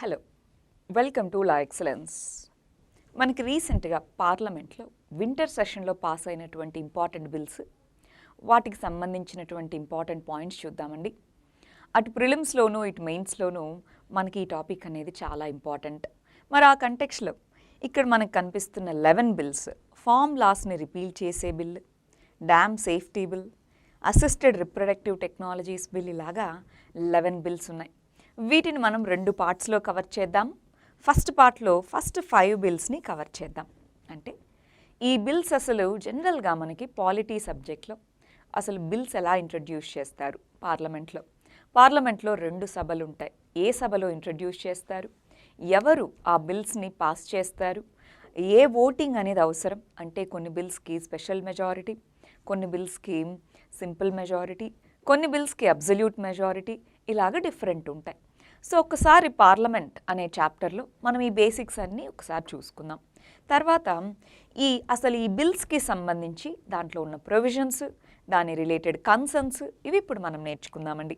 Hello, welcome to law excellence. మనకి రీసెంట్గా పార్లమెంట్లో వింటర్ సెషన్లో పాస్ అయినటువంటి ఇంపార్టెంట్ బిల్స్, వాటికి సంబంధించినటువంటి ఇంపార్టెంట్ పాయింట్స్ చూద్దామండి. అటు ప్రిలిమ్స్లోనూ ఇటు మెయిన్స్లోనూ మనకి ఈ టాపిక్ అనేది చాలా ఇంపార్టెంట్. మరి ఆ కంటెక్స్లో ఇక్కడ మనకు కనిపిస్తున్న 11 బిల్స్, ఫామ్ లాస్ని రిపీల్ చేసే bill, dam safety bill, assisted reproductive technologies bill, ఇలాగా 11 బిల్స్ ఉన్నాయి. వీటిని మనం 2 పార్ట్స్లో కవర్ చేద్దాం. ఫస్ట్ పార్ట్లో ఫస్ట్ 5 బిల్స్ని కవర్ చేద్దాం. అంటే ఈ బిల్స్ అసలు జనరల్గా మనకి పాలిటీ సబ్జెక్ట్లో అసలు బిల్స్ ఎలా ఇంట్రడ్యూస్ చేస్తారు పార్లమెంట్లో 2 సభలు ఉంటాయి. ఏ సభలో ఇంట్రడ్యూస్ చేస్తారు, ఎవరు ఆ బిల్స్ని పాస్ చేస్తారు, ఏ ఓటింగ్ అనేది అవసరం, అంటే కొన్ని బిల్స్కి స్పెషల్ మెజారిటీ, కొన్ని బిల్స్కి సింపుల్ మెజారిటీ, కొన్ని బిల్స్కి అబ్సల్యూట్ మెజారిటీ, ఇలాగ డిఫరెంట్ ఉంటాయి. సో ఒకసారి పార్లమెంట్ అనే చాప్టర్లో మనం ఈ బేసిక్స్ అన్నీ ఒకసారి చూసుకుందాం. తర్వాత అసలు ఈ బిల్స్కి సంబంధించి దాంట్లో ఉన్న ప్రొవిజన్స్, దాని రిలేటెడ్ కన్సర్న్స్, ఇవి ఇప్పుడు మనం నేర్చుకుందామండి.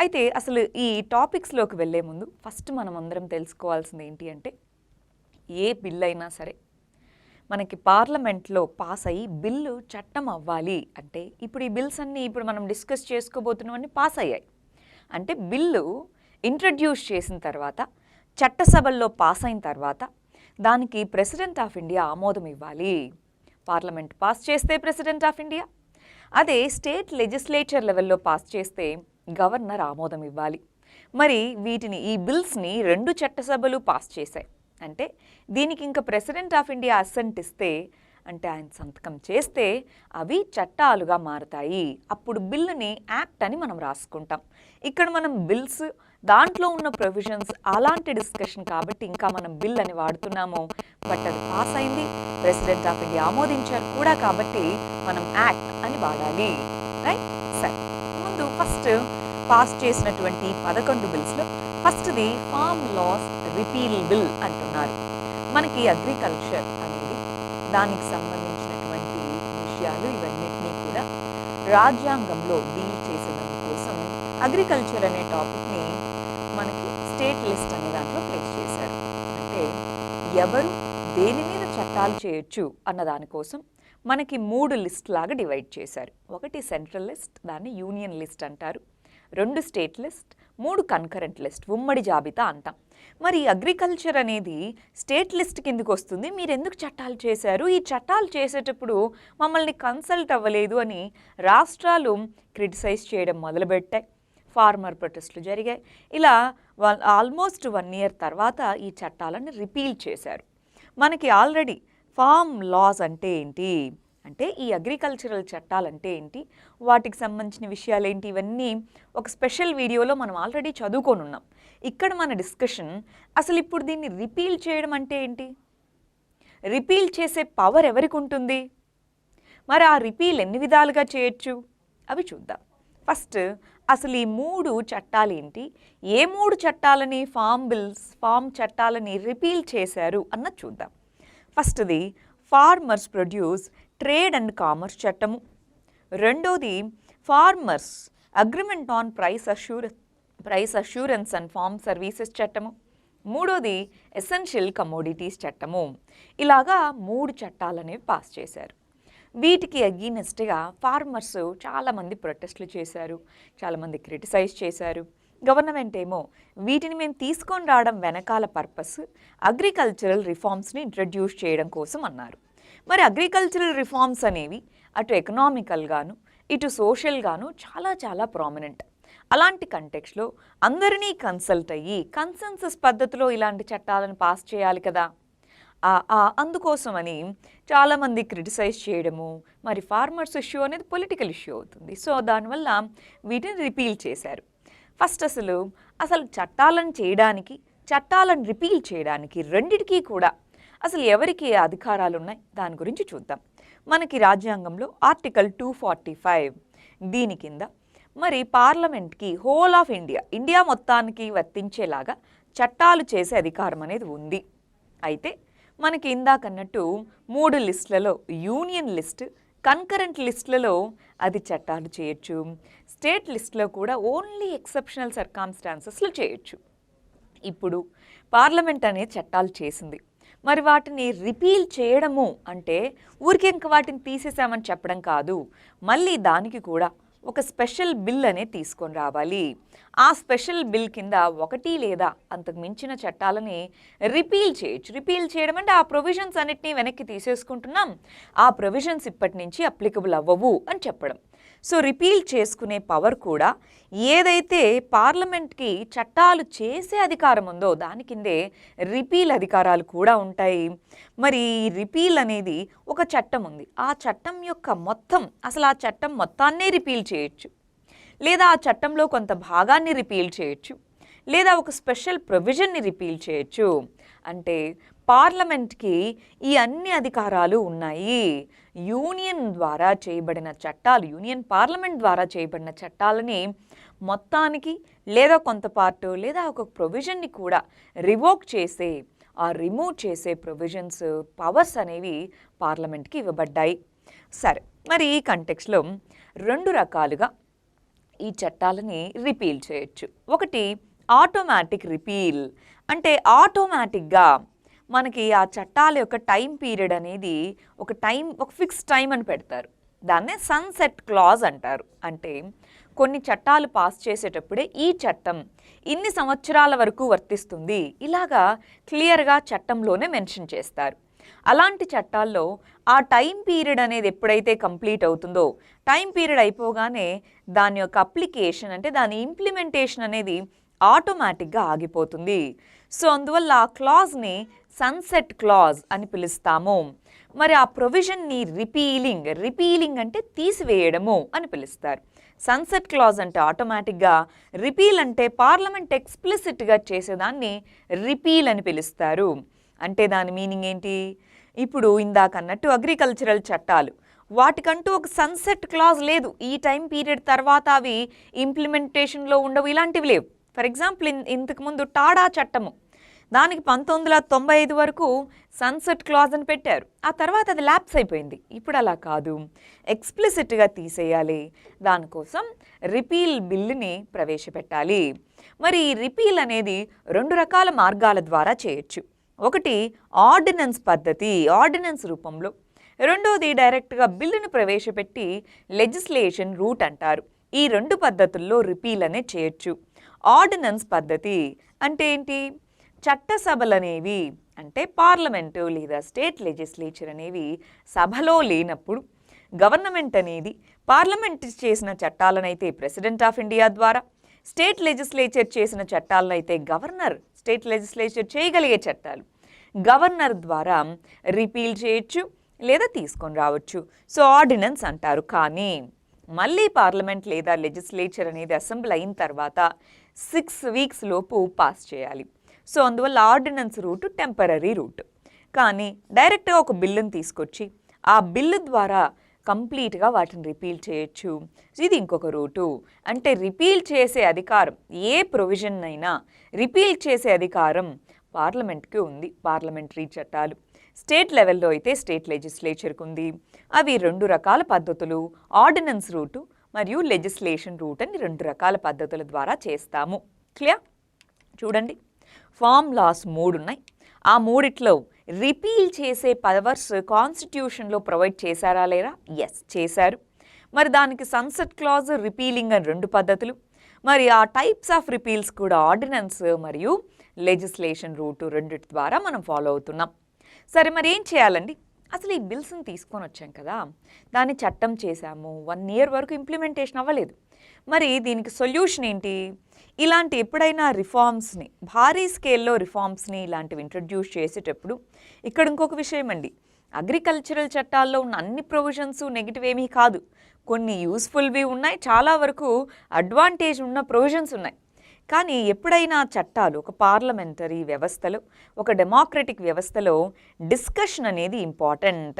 అయితే అసలు ఈ టాపిక్స్లోకి వెళ్ళే ముందు ఫస్ట్ మనం అందరం తెలుసుకోవాల్సింది ఏంటి అంటే, ఏ బిల్ అయినా సరే మనకి పార్లమెంట్లో పాస్ అయ్యి బిల్లు చట్టం అవ్వాలి అంటే, ఇప్పుడు ఈ బిల్స్ అన్నీ ఇప్పుడు మనం డిస్కస్ చేసుకోబోతున్నవన్నీ పాస్ అయ్యాయి అంటే, బిల్లు ఇంట్రడ్యూస్ చేసిన తర్వాత చట్టసభల్లో పాస్ అయిన తర్వాత దానికి ప్రెసిడెంట్ ఆఫ్ ఇండియా ఆమోదం ఇవ్వాలి. పార్లమెంట్ పాస్ చేస్తే ప్రెసిడెంట్ ఆఫ్ ఇండియా, అదే స్టేట్ లెజిస్లేచర్ లెవెల్లో పాస్ చేస్తే గవర్నర్ ఆమోదం ఇవ్వాలి. మరి ఈ బిల్స్ని 2 చట్టసభలు పాస్ చేశాయి అంటే, దీనికి ఇంకా ప్రెసిడెంట్ ఆఫ్ ఇండియా అసెంట్ ఇస్తే, అంటే ఆయన సంతకం చేస్తే అవి చట్టాలుగా మారతాయి. అప్పుడు బిల్లుని యాక్ట్ అని మనం రాసుకుంటాం. ఇక్కడ మనం బిల్స్, దాంట్లో ఉన్న ప్రొవిజన్స్ అలాంటి డిస్కషన్ కాబట్టి ఇంకా మనం బిల్ అని వాడుతున్నాము. బట్ అది పాస్ అయింది, ప్రెసిడెంట్ ఆఫ్ ఇండియా ఆమోదించారు కూడా కాబట్టి మనం యాక్ట్ అని వాడాలి. రైట్? సరే, ముందు ఫస్ట్ పాస్ చేసినటువంటి 11 బిల్స్లో ఫస్ట్ది ఫార్మ్ లాస్ రిపీల్ బిల్ అంటున్నారు. మనకి అగ్రికల్చర్ అనేది, దానికి సంబంధించినటువంటి విషయాలు ఇవన్నిటినీ కూడా రాజ్యాంగంలో డీల్ చేసేదాని కోసం అగ్రికల్చర్ అనే టాపిక్ని మనకి స్టేట్ లిస్ట్ అనే దాంట్లో ప్లేస్ చేశారు. అంటే ఎవరు దేని మీద చట్టాలు చేయొచ్చు అన్న దానికోసం మనకి 3 లిస్ట్ లాగా డివైడ్ చేశారు. ఒకటి సెంట్రల్ లిస్ట్, దాన్ని యూనియన్ లిస్ట్ అంటారు. 2 స్టేట్ లిస్ట్, 3 కన్కరెంట్ లిస్ట్, ఉమ్మడి జాబితా అంటాం. మరి అగ్రికల్చర్ అనేది స్టేట్ లిస్ట్ కిందకు వస్తుంది. మీరు ఎందుకు చట్టాలు చేశారు, ఈ చట్టాలు చేసేటప్పుడు మమ్మల్ని కన్సల్ట్ అవ్వలేదు అని రాష్ట్రాలు క్రిటిసైజ్ చేయడం మొదలుపెట్టాయి. ఫార్మర్ ప్రొటెస్టులు జరిగాయి. ఇలా ఆల్మోస్ట్ 1 ఇయర్ తర్వాత ఈ చట్టాలను రిపీల్ చేశారు. మనకి ఆల్రెడీ ఫార్మ్ లాస్ అంటే ఏంటి అంటే, ఈ అగ్రికల్చరల్ చట్టాలంటే ఏంటి, వాటికి సంబంధించిన విషయాలు ఏంటి, ఇవన్నీ ఒక స్పెషల్ వీడియోలో మనం ఆల్రెడీ చదువుకొని ఉన్నాం. ఇక్కడ మన డిస్కషన్ అసలు ఇప్పుడు దీన్ని రిపీల్ చేయడం అంటే ఏంటి, రిపీల్ చేసే పవర్ ఎవరికి ఉంటుంది, మరి ఆ రిపీల్ ఎన్ని విధాలుగా చేయొచ్చు అవి చూద్దాం. ఫస్ట్ అసలు ఈ 3 చట్టాలు ఏంటి, ఏ 3 చట్టాలని ఫార్మ్ చట్టాలని రిపీల్ చేశారు అన్నది చూద్దాం. ఫస్ట్ది farmers produce trade and commerce చట్టము. రెండోది farmers agreement on price assurance and farm services చట్టము. మూడోది ఎసెన్షియల్ కమోడిటీస్ చట్టము. ఇలాగా 3 చట్టాలు అనేవి పాస్ చేశారు. వీటికి అగెయినెస్ట్గా ఫార్మర్స్ చాలామంది ప్రొటెస్టులు చేశారు, చాలామంది క్రిటిసైజ్ చేశారు. గవర్నమెంట్ ఏమో వీటిని మేము తీసుకొని రావడం వెనకాల పర్పస్ అగ్రికల్చరల్ రిఫార్మ్స్ని ఇంట్రడ్యూస్ చేయడం కోసం అన్నారు. మరి అగ్రికల్చరల్ రిఫార్మ్స్ అనేవి అటు ఎకనామికల్గాను ఇటు సోషల్గాను చాలా చాలా ప్రామినెంట్. అలాంటి కంటెక్స్లో అందరినీ కన్సల్ట్ అయ్యి కన్సెన్సస్ పద్ధతిలో ఇలాంటి చట్టాలను పాస్ చేయాలి కదా. అందుకోసమని చాలామంది క్రిటిసైజ్ చేయడము, మరి ఫార్మర్స్ ఇష్యూ అనేది పొలిటికల్ ఇష్యూ అవుతుంది. సో దానివల్ల వీటిని రిపీల్ చేశారు. ఫస్ట్ అసలు చట్టాలను చేయడానికి, చట్టాలను రిపీల్ చేయడానికి రెండిటికీ కూడా అసలు ఎవరికి అధికారాలు ఉన్నాయి దాని గురించి చూద్దాం. మనకి రాజ్యాంగంలో ఆర్టికల్ 245 దీని కింద మరి పార్లమెంట్కి హోల్ ఆఫ్ ఇండియా మొత్తానికి వర్తించేలాగా చట్టాలు చేసే అధికారం అనేది ఉంది. అయితే మనకి ఇందాకన్నట్టు 3 లిస్టులలో యూనియన్ లిస్ట్, కన్కరెంట్ లిస్టులలో అది చట్టాలు చేయొచ్చు. స్టేట్ లిస్టులో కూడా ఓన్లీ ఎక్సెప్షనల్ సర్కామ్స్టాన్సెస్లో చేయొచ్చు. ఇప్పుడు పార్లమెంట్ అనేది చట్టాలు చేసింది. మరి వాటిని రిపీల్ చేయడము అంటే ఊరికే ఇంక వాటిని తీసేసామని చెప్పడం కాదు. మళ్ళీ దానికి కూడా ఒక స్పెషల్ బిల్ అనేది తీసుకొని రావాలి. ఆ స్పెషల్ బిల్ కింద ఒకటి లేదా అంతకు మించిన చట్టాలని రిపీల్ చేయొచ్చు. రిపీల్ చేయడం అంటే ఆ ప్రొవిజన్స్ అన్నిటినీ వెనక్కి తీసేసుకుంటున్నాం, ఆ ప్రొవిజన్స్ ఇప్పటి నుంచి అప్లికబుల్ అవ్వవు అని చెప్పడం. సో రిపీల్ చేసుకునే పవర్ కూడా ఏదైతే పార్లమెంట్కి చట్టాలు చేసే అధికారం ఉందో దాని కిందే రిపీల్ అధికారాలు కూడా ఉంటాయి. మరి రిపీల్ అనేది ఒక చట్టం ఉంది, ఆ చట్టం యొక్క మొత్తం అసలు ఆ చట్టం మొత్తాన్నే రిపీల్ చేయొచ్చు, లేదా ఆ చట్టంలో కొంత భాగాన్ని రిపీల్ చేయొచ్చు, లేదా ఒక స్పెషల్ ప్రొవిజన్ని రిపీల్ చేయొచ్చు. అంటే పార్లమెంట్కి ఈ అన్ని అధికారాలు ఉన్నాయి. యూనియన్ ద్వారా చేయబడిన చట్టాలు, యూనియన్ పార్లమెంట్ ద్వారా చేయబడిన చట్టాలని మొత్తానికి లేదా కొంత పార్ట్ లేదా ఒక ప్రొవిజన్ని కూడా రివోక్ చేసే రిమూవ్ చేసే ప్రొవిజన్స్ పవర్స్ అనేవి పార్లమెంట్కి ఇవ్వబడ్డాయి. సరే, మరి ఈ కంటెక్స్లో 2 రకాలుగా ఈ చట్టాలని రిపీల్ చేయొచ్చు. ఒకటి ఆటోమేటిక్ రిపీల్, అంటే ఆటోమేటిక్గా మనకి ఆ చట్టాల యొక్క టైం పీరియడ్ అనేది ఒక ఫిక్స్ టైం అని పెడతారు. దాన్నే సన్సెట్ క్లాజ్ అంటారు. అంటే కొన్ని చట్టాలు పాస్ చేసేటప్పుడే ఈ చట్టం ఇన్ని సంవత్సరాల వరకు వర్తిస్తుంది, ఇలాగా క్లియర్గా చట్టంలోనే మెన్షన్ చేస్తారు. అలాంటి చట్టాల్లో ఆ టైం పీరియడ్ అనేది ఎప్పుడైతే కంప్లీట్ అవుతుందో, టైం పీరియడ్ అయిపోగానే దాని యొక్క అప్లికేషన్ అంటే దాని ఇంప్లిమెంటేషన్ అనేది ఆటోమేటిక్గా ఆగిపోతుంది. సో అందువల్ల ఆ క్లాజ్ని సన్సెట్ క్లాజ్ అని పిలుస్తాము. మరి ఆ ప్రొవిజన్ని రిపీలింగ్ అంటే తీసివేయడము అని పిలుస్తారు. సన్సెట్ క్లాజ్ అంటే ఆటోమేటిక్గా, రిపీల్ అంటే పార్లమెంట్ ఎక్స్ప్లిసిట్గా చేసేదాన్ని రిపీల్ అని పిలుస్తారు. అంటే దాని మీనింగ్ ఏంటి? ఇప్పుడు ఇందాక అన్నట్టు అగ్రికల్చరల్ చట్టాలు, వాటికంటూ ఒక సన్సెట్ క్లాజ్ లేదు, ఈ టైం పీరియడ్ తర్వాత అవి ఇంప్లిమెంటేషన్లో ఉండవు, ఇలాంటివి లేవు. ఫర్ ఎగ్జాంపుల్ ఇంతకుముందు టాడా చట్టము, దానికి 1995 వరకు సన్సెట్ క్లాజ్ అని పెట్టారు, ఆ తర్వాత అది ల్యాప్స్ అయిపోయింది. ఇప్పుడు అలా కాదు, ఎక్స్ప్లిసిట్గా తీసేయాలి, దానికోసం రిపీల్ బిల్లుని ప్రవేశపెట్టాలి. మరి ఈ రిపీల్ అనేది 2 రకాల మార్గాల ద్వారా చేయొచ్చు. ఒకటి ఆర్డినెన్స్ పద్ధతి, ఆర్డినెన్స్ రూపంలో. రెండోది డైరెక్ట్గా బిల్లును ప్రవేశపెట్టి లెజిస్లేషన్ రూట్ అంటారు. ఈ 2 పద్ధతుల్లో రిపీల్ అనే చేయొచ్చు. ఆర్డినెన్స్ పద్ధతి అంటే ఏంటి? చట్టసభలు అనేవి అంటే పార్లమెంటు లేదా స్టేట్ లెజిస్లేచర్ అనేవి సభలో లేనప్పుడు గవర్నమెంట్ అనేది పార్లమెంట్ చేసిన చట్టాలనైతే ప్రెసిడెంట్ ఆఫ్ ఇండియా ద్వారా, స్టేట్ లెజిస్లేచర్ చేసిన చట్టాలనైతే గవర్నర్, స్టేట్ లెజిస్లేచర్ చేయగలిగే చట్టాలు గవర్నర్ ద్వారా రిపీల్ చేయొచ్చు లేదా తీసుకొని రావచ్చు. సో ఆర్డినెన్స్ అంటారు. కానీ మళ్ళీ పార్లమెంట్ లేదా లెజిస్లేచర్ అనేది అసెంబ్లీ అయిన తర్వాత 6 వీక్స్ లోపు పాస్ చేయాలి. సో అందువల్ల ఆర్డినెన్స్ రూట్ టెంపరరీ రూట్. కానీ డైరెక్ట్గా ఒక బిల్లును తీసుకొచ్చి ఆ బిల్లు ద్వారా కంప్లీట్గా వాటిని రిపీల్ చేయొచ్చు. ఇది ఇంకొక రూటు. అంటే రిపీల్ చేసే అధికారం, ఏ ప్రొవిజన్ అయినా రిపీల్ చేసే అధికారం పార్లమెంట్కి ఉంది. పార్లమెంటరీ చట్టాలు స్టేట్ లెవెల్లో అయితే స్టేట్ లెజిస్లేచర్కి ఉంది. అవి 2 రకాల పద్ధతులు, ఆర్డినెన్స్ రూటు మరియు లెజిస్లేషన్ రూట్ అని 2 రకాల పద్ధతుల ద్వారా చేస్తాము. క్లియర్? చూడండి, ఫామ్ లాస్ 3 ఉన్నాయి. ఆ 3 రిపీల్ చేసే పవర్స్ కాన్స్టిట్యూషన్లో ప్రొవైడ్ చేశారా లేరా? ఎస్, చేశారు. మరి దానికి సన్సెట్ క్లాజ్, రిపీలింగ్ అని 2 పద్ధతులు. మరి ఆ టైప్స్ ఆఫ్ రిపీల్స్ కూడా ఆర్డినెన్స్ మరియు లెజిస్లేషన్ రూటు 2 ద్వారా మనం ఫాలో అవుతున్నాం. సరే, మరి ఏం చేయాలండి? అసలు ఈ బిల్స్ని తీసుకొని వచ్చాం కదా, దాన్ని చట్టం చేశాము, 1 ఇయర్ వరకు ఇంప్లిమెంటేషన్ అవ్వలేదు. మరి దీనికి సొల్యూషన్ ఏంటి? ఇలాంటి ఎప్పుడైనా రిఫార్మ్స్ని, భారీ స్కేల్లో రిఫార్మ్స్ని ఇలాంటివి ఇంట్రడ్యూస్ చేసేటప్పుడు ఇక్కడ ఇంకొక విషయం అండి, అగ్రికల్చరల్ చట్టాల్లో ఉన్న అన్ని ప్రొవిజన్స్ నెగిటివ్ ఏమీ కాదు. కొన్ని యూస్ఫుల్వి ఉన్నాయి, చాలా వరకు అడ్వాంటేజ్ ఉన్న ప్రొవిజన్స్ ఉన్నాయి. కానీ ఎప్పుడైనా చట్టాలు ఒక పార్లమెంటరీ వ్యవస్థలో, ఒక డెమోక్రటిక్ వ్యవస్థలో డిస్కషన్ అనేది ఇంపార్టెంట్.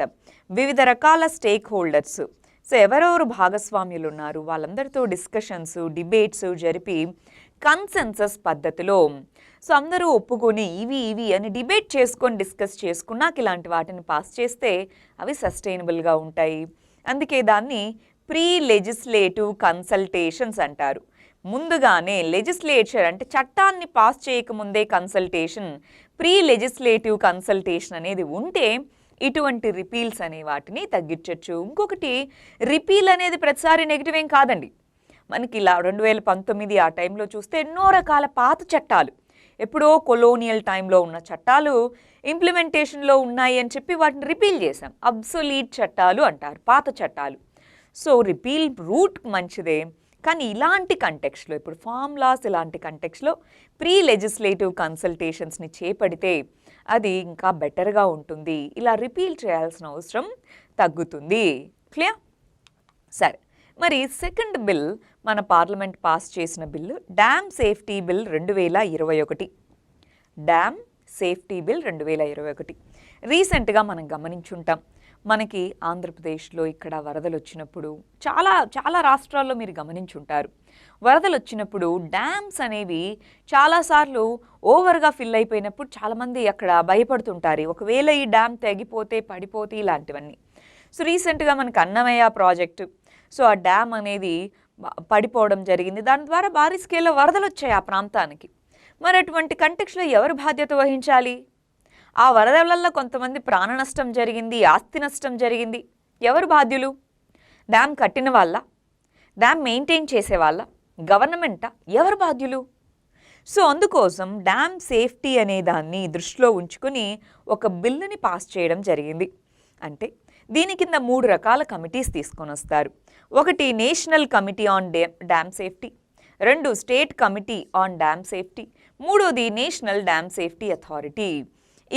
వివిధ రకాల స్టేక్ హోల్డర్స్, సో ఎవరెవరు భాగస్వామ్యులు ఉన్నారు వాళ్ళందరితో డిస్కషన్స్, డిబేట్స్ జరిపి కన్సెన్సస్ పద్ధతిలో, సో అందరూ ఒప్పుకొని ఇవి అని డిబేట్ చేసుకొని డిస్కస్ చేసుకున్నాక ఇలాంటి వాటిని పాస్ చేస్తే అవి సస్టైనబుల్గా ఉంటాయి. అందుకే దాన్ని ప్రీ లెజిస్లేటివ్ కన్సల్టేషన్స్ అంటారు. ముందుగానే లెజిస్లేచర్ అంటే చట్టాన్ని పాస్ చేయకముందే కన్సల్టేషన్, ప్రీ లెజిస్లేటివ్ కన్సల్టేషన్ అనేది ఉంటే ఇటువంటి రిపీల్స్ అనే వాటిని తగ్గించవచ్చు. ఇంకొకటి, రిపీల్ అనేది ప్రతిసారి నెగిటివ్ ఏం కాదండి. మనకి ఇలా 2019 ఆ టైంలో చూస్తే ఎన్నో రకాల పాత చట్టాలు, ఎప్పుడో కొలోనియల్ టైంలో ఉన్న చట్టాలు ఇంప్లిమెంటేషన్లో ఉన్నాయి అని చెప్పి వాటిని రిపీల్ చేశాం. అబ్సొలీట్ చట్టాలు అంటారు, పాత చట్టాలు. సో రిపీల్ రూట్ మంచిదే, కానీ ఇలాంటి కంటెక్స్లో, ఇప్పుడు ఫార్ములాస్ ఇలాంటి కంటెక్స్లో ప్రీ లెజిస్లేటివ్ కన్సల్టేషన్స్ని చేపడితే అది ఇంకా బెటర్గా ఉంటుంది. ఇలా రిపీల్ చేయాల్సిన అవసరం తగ్గుతుంది. క్లియర్? సరే, మరి సెకండ్ బిల్ మన పార్లమెంట్ పాస్ చేసిన bill dam safety bill 2021. Dam safety bill 2021 రీసెంట్గా మనం గమనించుంటాం. మనకి ఆంధ్రప్రదేశ్లో ఇక్కడ వరదలు వచ్చినప్పుడు చాలా రాష్ట్రాల్లో మీరు గమనించుంటారు. వరదలు వచ్చినప్పుడు డ్యామ్స్ అనేవి చాలాసార్లు ఓవర్గా ఫిల్ అయిపోయినప్పుడు చాలామంది అక్కడ భయపడుతుంటారు, ఒకవేళ ఈ డ్యామ్ తెగిపోతే పడిపోతే ఇలాంటివన్నీ. సో రీసెంట్గా మనకు అన్నమయ్య ప్రాజెక్టు, సో ఆ డ్యామ్ అనేది పడిపోవడం జరిగింది. దాని ద్వారా భారీ స్కేల్లో వరదలు వచ్చాయి ఆ ప్రాంతానికి. మరి అటువంటి కంటెక్స్లో ఎవరు బాధ్యత వహించాలి? ఆ వరద వల్ల కొంతమంది ప్రాణ నష్టం జరిగింది, ఆస్తి నష్టం జరిగింది. ఎవరు బాధ్యులు? డ్యామ్ కట్టిన వాళ్ళ, డ్యామ్ మెయింటైన్ చేసే వాళ్ళ, గవర్నమెంటా? ఎవరు బాధ్యులు? సో అందుకోసం డ్యామ్ సేఫ్టీ అనే దాన్ని దృష్టిలో ఉంచుకొని ఒక బిల్లుని పాస్ చేయడం జరిగింది. అంటే దీని కింద 3 రకాల కమిటీస్ తీసుకొని వస్తారు. ఒకటి national committee on dam safety, 2 state committee on dam safety, 3వది నేషనల్ డ్యామ్ సేఫ్టీ అథారిటీ.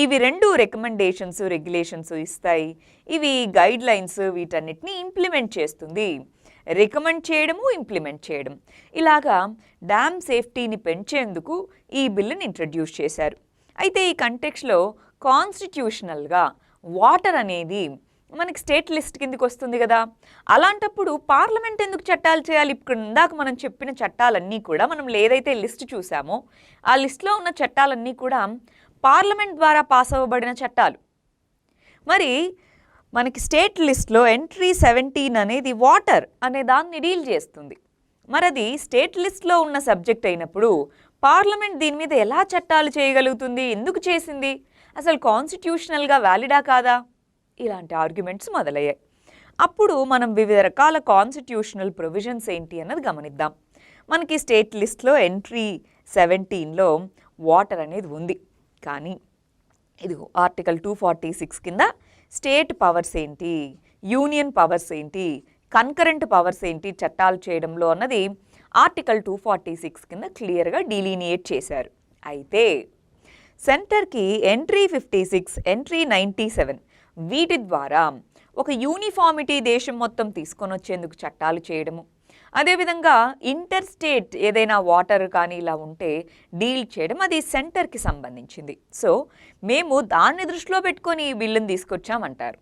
ఇవి 2 రికమెండేషన్స్, రెగ్యులేషన్స్ ఇస్తాయి. ఇవి గైడ్ లైన్స్, వీటన్నిటిని ఇంప్లిమెంట్ చేస్తుంది. రికమెండ్ చేయడము, ఇంప్లిమెంట్ చేయడం, ఇలాగా డ్యామ్ సేఫ్టీని పెంచేందుకు ఈ బిల్లుని ఇంట్రడ్యూస్ చేశారు. అయితే ఈ కంటెక్స్లో కాన్స్టిట్యూషనల్గా వాటర్ అనేది మనకి స్టేట్ లిస్ట్ కిందకి వస్తుంది కదా. అలాంటప్పుడు పార్లమెంట్ ఎందుకు చట్టాలు చేయాలి? ఇప్పుడు ఇందాక మనం చెప్పిన చట్టాలన్నీ కూడా, మనం ఏదైతే లిస్ట్ చూసామో ఆ లిస్ట్లో ఉన్న చట్టాలన్నీ కూడా పార్లమెంట్ ద్వారా పాస్ అవ్వబడిన చట్టాలు. మరి మనకి స్టేట్ లిస్ట్లో ఎంట్రీ 17 అనేది వాటర్ అనే దాన్ని డీల్ చేస్తుంది. మరి అది స్టేట్ లిస్ట్లో ఉన్న సబ్జెక్ట్ అయినప్పుడు పార్లమెంట్ దీని మీద ఎలా చట్టాలు చేయగలుగుతుంది? ఎందుకు చేసింది? అసలు కాన్స్టిట్యూషనల్గా వ్యాలిడా కాదా? ఇలాంటి ఆర్గ్యుమెంట్స్ మొదలయ్యాయి. అప్పుడు మనం వివిధ రకాల కాన్స్టిట్యూషనల్ ప్రొవిజన్స్ ఏంటి అన్నది గమనిద్దాం. మనకి స్టేట్ లిస్ట్లో ఎంట్రీ 17లో వాటర్ అనేది ఉంది. కానీ ఇదిగో ఆర్టికల్ 246 కింద స్టేట్ పవర్స్ ఏంటి, యూనియన్ పవర్స్ ఏంటి, కన్కరెంట్ పవర్స్ ఏంటి చట్టాలు చేయడంలో అన్నది ఆర్టికల్ 246 కింద క్లియర్గా డిలీనియేట్ చేశారు. అయితే సెంటర్కి ఎంట్రీ 56, ఎంట్రీ 97 వీటి ద్వారా ఒక యూనిఫామిటీ దేశం మొత్తం తీసుకొని వచ్చేందుకు చట్టాలు చేయడము, అదేవిధంగా ఇంటర్ స్టేట్ ఏదైనా వాటర్ కానీ ఇలా ఉంటే డీల్ చేయడం, అది సెంటర్కి సంబంధించింది. సో మేము దాన్ని దృష్టిలో పెట్టుకొని ఈ బిల్లుని తీసుకొచ్చామంటారు.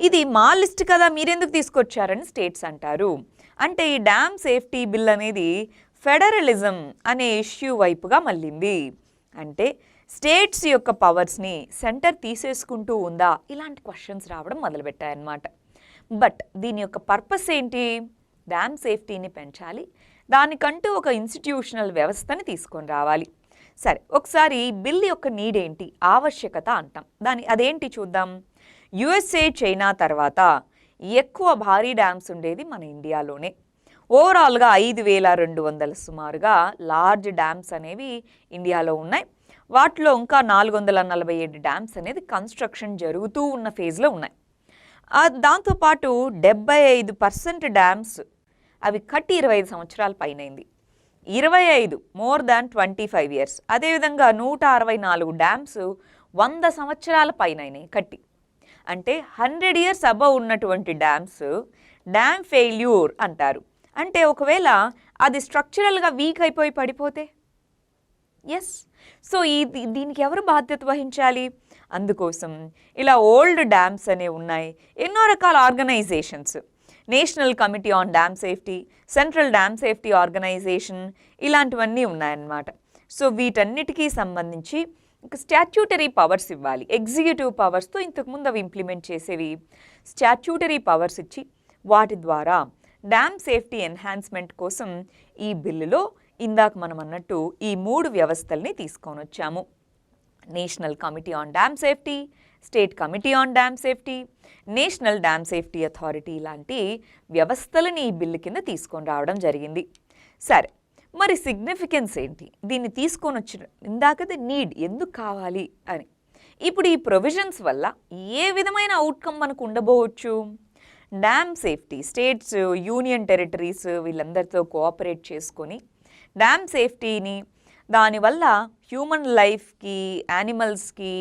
ఇది మా లిస్ట్ కదా, మీరెందుకు తీసుకొచ్చారని స్టేట్స్ అంటారు. అంటే ఈ డ్యామ్ సేఫ్టీ బిల్ అనేది ఫెడరలిజం అనే ఇష్యూ వైపుగా మళ్ళింది. అంటే స్టేట్స్ యొక్క పవర్స్ని సెంటర్ తీసేసుకుంటూ ఉందా, ఇలాంటి క్వశ్చన్స్ రావడం మొదలుపెట్టాయన్నమాట. బట్ దీని యొక్క పర్పస్ ఏంటి? డ్యామ్ సేఫ్టీని పెంచాలి, దానికంటూ ఒక ఇన్స్టిట్యూషనల్ వ్యవస్థని తీసుకొని రావాలి. సరే, ఒకసారి బిల్ యొక్క నీడ్ ఏంటి, ఆవశ్యకత అంటాం, అదేంటి చూద్దాం. యుఎస్ఏ, చైనా తర్వాత ఎక్కువ భారీ డ్యామ్స్ ఉండేది మన ఇండియాలోనే. ఓవరాల్గా 5200 సుమారుగా లార్జ్ డ్యామ్స్ అనేవి ఇండియాలో ఉన్నాయి. వాటిలో ఇంకా 447 డ్యామ్స్ అనేది కన్స్ట్రక్షన్ జరుగుతూ ఉన్న ఫేజ్లో ఉన్నాయి. దాంతోపాటు 75% డ్యామ్స్ అవి కట్టి 25 సంవత్సరాల పైనైంది. 25 మోర్ దాన్ 25 ఇయర్స్. అదేవిధంగా 164 డ్యామ్స్ 100 సంవత్సరాల పైనైనాయి కట్టి. అంటే 100 ఇయర్స్ అబవ్ ఉన్నటువంటి డ్యామ్స్ డ్యామ్ ఫెయిల్యూర్ అంటారు. అంటే ఒకవేళ అది స్ట్రక్చరల్గా వీక్ అయిపోయి పడిపోతే, ఎస్, సో దీనికి ఎవరు బాధ్యత వహించాలి? అందుకోసం ఇలా ఓల్డ్ డ్యామ్స్ అనేవి ఉన్నాయి. ఎన్నో రకాల organisations, National committee on dam Safety, Central Dam Safety Organisation, ఇలాంటివన్నీ ఉన్నాయన్నమాట. సో వీటన్నిటికీ సంబంధించి స్టాట్యూటరీ పవర్స్ ఇవ్వాలి. ఎగ్జిక్యూటివ్ పవర్స్తో ఇంతకుముందు అవి ఇంప్లిమెంట్ చేసేవి, స్టాట్యూటరీ పవర్స్ ఇచ్చి వాటి ద్వారా డ్యామ్ సేఫ్టీ ఎన్హాన్స్మెంట్ కోసం ఈ బిల్లులో ఇందాక మనం అన్నట్టు ఈ 3 వ్యవస్థల్ని తీసుకొని వచ్చాము. National committee on dam safety, state committee on dam safety, national dam safety authority లాంటి వ్యవస్థలని ఈ బిల్లు కింద తీసుకొని రావడం జరిగింది. సరే, మరి సిగ్నిఫికెన్స్ ఏంటి? దీన్ని తీసుకొని వచ్చిన ఇందాకది నీడ్ ఎందుకు కావాలి అని. ఇప్పుడు ఈ ప్రొవిజన్స్ వల్ల ఏ విధమైన అవుట్కమ్ మనకు ఉండబోవచ్చు? Dam safety states, union territories వీళ్ళందరితో కోఆపరేట్ చేసుకొని డ్యామ్ సేఫ్టీని, దానివల్ల హ్యూమన్ లైఫ్కి, యానిమల్స్కి,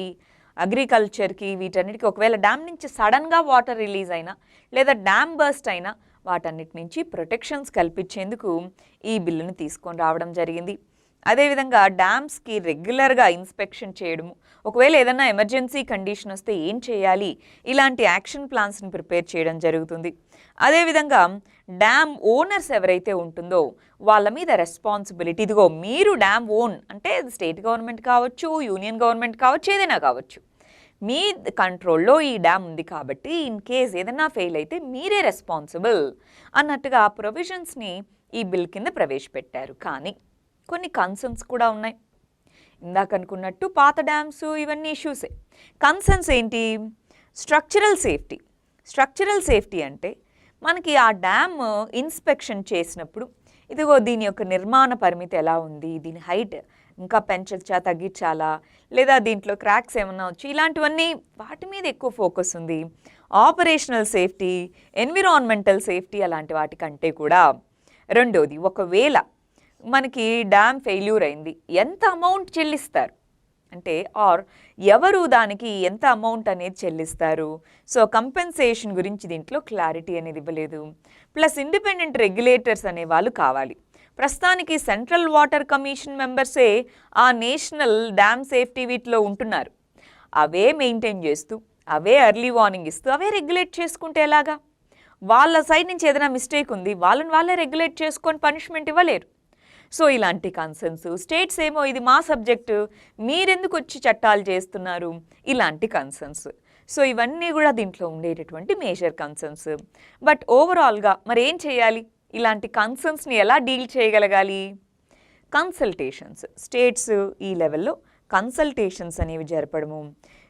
అగ్రికల్చర్కి, వీటన్నిటికీ ఒకవేళ డ్యామ్ నుంచి సడన్గా వాటర్ రిలీజ్ అయినా లేదా డ్యామ్ బర్స్ట్ అయినా వాటన్నిటి నుంచి ప్రొటెక్షన్స్ కల్పించేందుకు ఈ బిల్లును తీసుకొని రావడం జరిగింది. అదేవిధంగా డ్యామ్స్కి రెగ్యులర్గా ఇన్స్పెక్షన్ చేయడము, ఒకవేళ ఏదైనా ఎమర్జెన్సీ కండిషన్ వస్తే ఏం చేయాలి, ఇలాంటి యాక్షన్ ప్లాన్స్ని ప్రిపేర్ చేయడం జరుగుతుంది. అదేవిధంగా డ్యామ్ ఓనర్స్ ఎవరైతే ఉంటుందో వాళ్ళ మీద రెస్పాన్సిబిలిటీ, ఇదిగో మీరు డ్యామ్ ఓన్ అంటే స్టేట్ గవర్నమెంట్ కావచ్చు, యూనియన్ గవర్నమెంట్ కావచ్చు, ఏదైనా కావచ్చు, మీ కంట్రోల్లో ఈ డ్యామ్ ఉంది కాబట్టి ఇన్ కేస్ ఏదైనా ఫెయిల్ అయితే మీరే రెస్పాన్సిబుల్ అన్నట్టుగా ప్రొవిజన్స్ని ఈ బిల్ కింద ప్రవేశపెట్టారు. కానీ కొన్ని కన్సర్న్స్ కూడా ఉన్నాయి. ఇందాక అనుకున్నట్టు పాత డ్యామ్స్ ఇవన్నీ ఇష్యూసే. కన్సర్న్స్ ఏంటి? Structural safety. స్ట్రక్చరల్ సేఫ్టీ అంటే మనకి ఆ డ్యామ్ ఇన్స్పెక్షన్ చేసినప్పుడు ఇదిగో దీని యొక్క నిర్మాణ పరిమితి ఎలా ఉంది, దీని హైట్ ఇంకా పెంచచ్చా, తగ్గించాలా, లేదా దీంట్లో క్రాక్స్ ఏమన్నా వచ్చి, ఇలాంటివన్నీ వాటి మీద ఎక్కువ ఫోకస్ ఉంది. ఆపరేషనల్ సేఫ్టీ, ఎన్విరాన్మెంటల్ సేఫ్టీ అలాంటి వాటికంటే కూడా. రెండోది, ఒకవేళ మనకి డ్యామ్ ఫెయిల్యూర్ అయింది, ఎంత అమౌంట్ చెల్లిస్తారు అంటే, ఆర్ ఎవరు దానికి ఎంత అమౌంట్ అనేది చెల్లిస్తారు. సో కంపెన్సేషన్ గురించి దీంట్లో క్లారిటీ అనేది ఇవ్వలేదు. ప్లస్ ఇండిపెండెంట్ రెగ్యులేటర్స్ అనే వాళ్ళు కావాలి. ప్రస్తుతానికి సెంట్రల్ వాటర్ కమిషన్ మెంబర్సే ఆ నేషనల్ డ్యామ్ సేఫ్టీ వీటిలో ఉంటున్నారు. అవే మెయింటైన్ చేస్తూ, అవే ఎర్లీ వార్నింగ్ ఇస్తూ, అవే రెగ్యులేట్ చేసుకుంటే ఎలాగా? వాళ్ళ సైడ్ నుంచి ఏదైనా మిస్టేక్ ఉంది, వాళ్ళే రెగ్యులేట్ చేసుకొని పనిష్మెంట్ ఇవ్వలేరు. సో ఇలాంటి కన్సర్న్స్, స్టేట్స్ ఏమో ఇది మా సబ్జెక్టు, మీరెందుకు వచ్చి చట్టాలు చేస్తున్నారు, ఇలాంటి కన్సర్న్స్. సో ఇవన్నీ కూడా దీంట్లో ఉండేటటువంటి మేజర్ కన్సర్న్స్. బట్ ఓవరాల్గా మరి ఏం చేయాలి? ఇలాంటి కన్సర్న్స్ని ఎలా డీల్ చేయగలగాలి? కన్సల్టేషన్స్, స్టేట్స్ ఈ లెవెల్లో కన్సల్టేషన్స్ అనేవి జరపడము.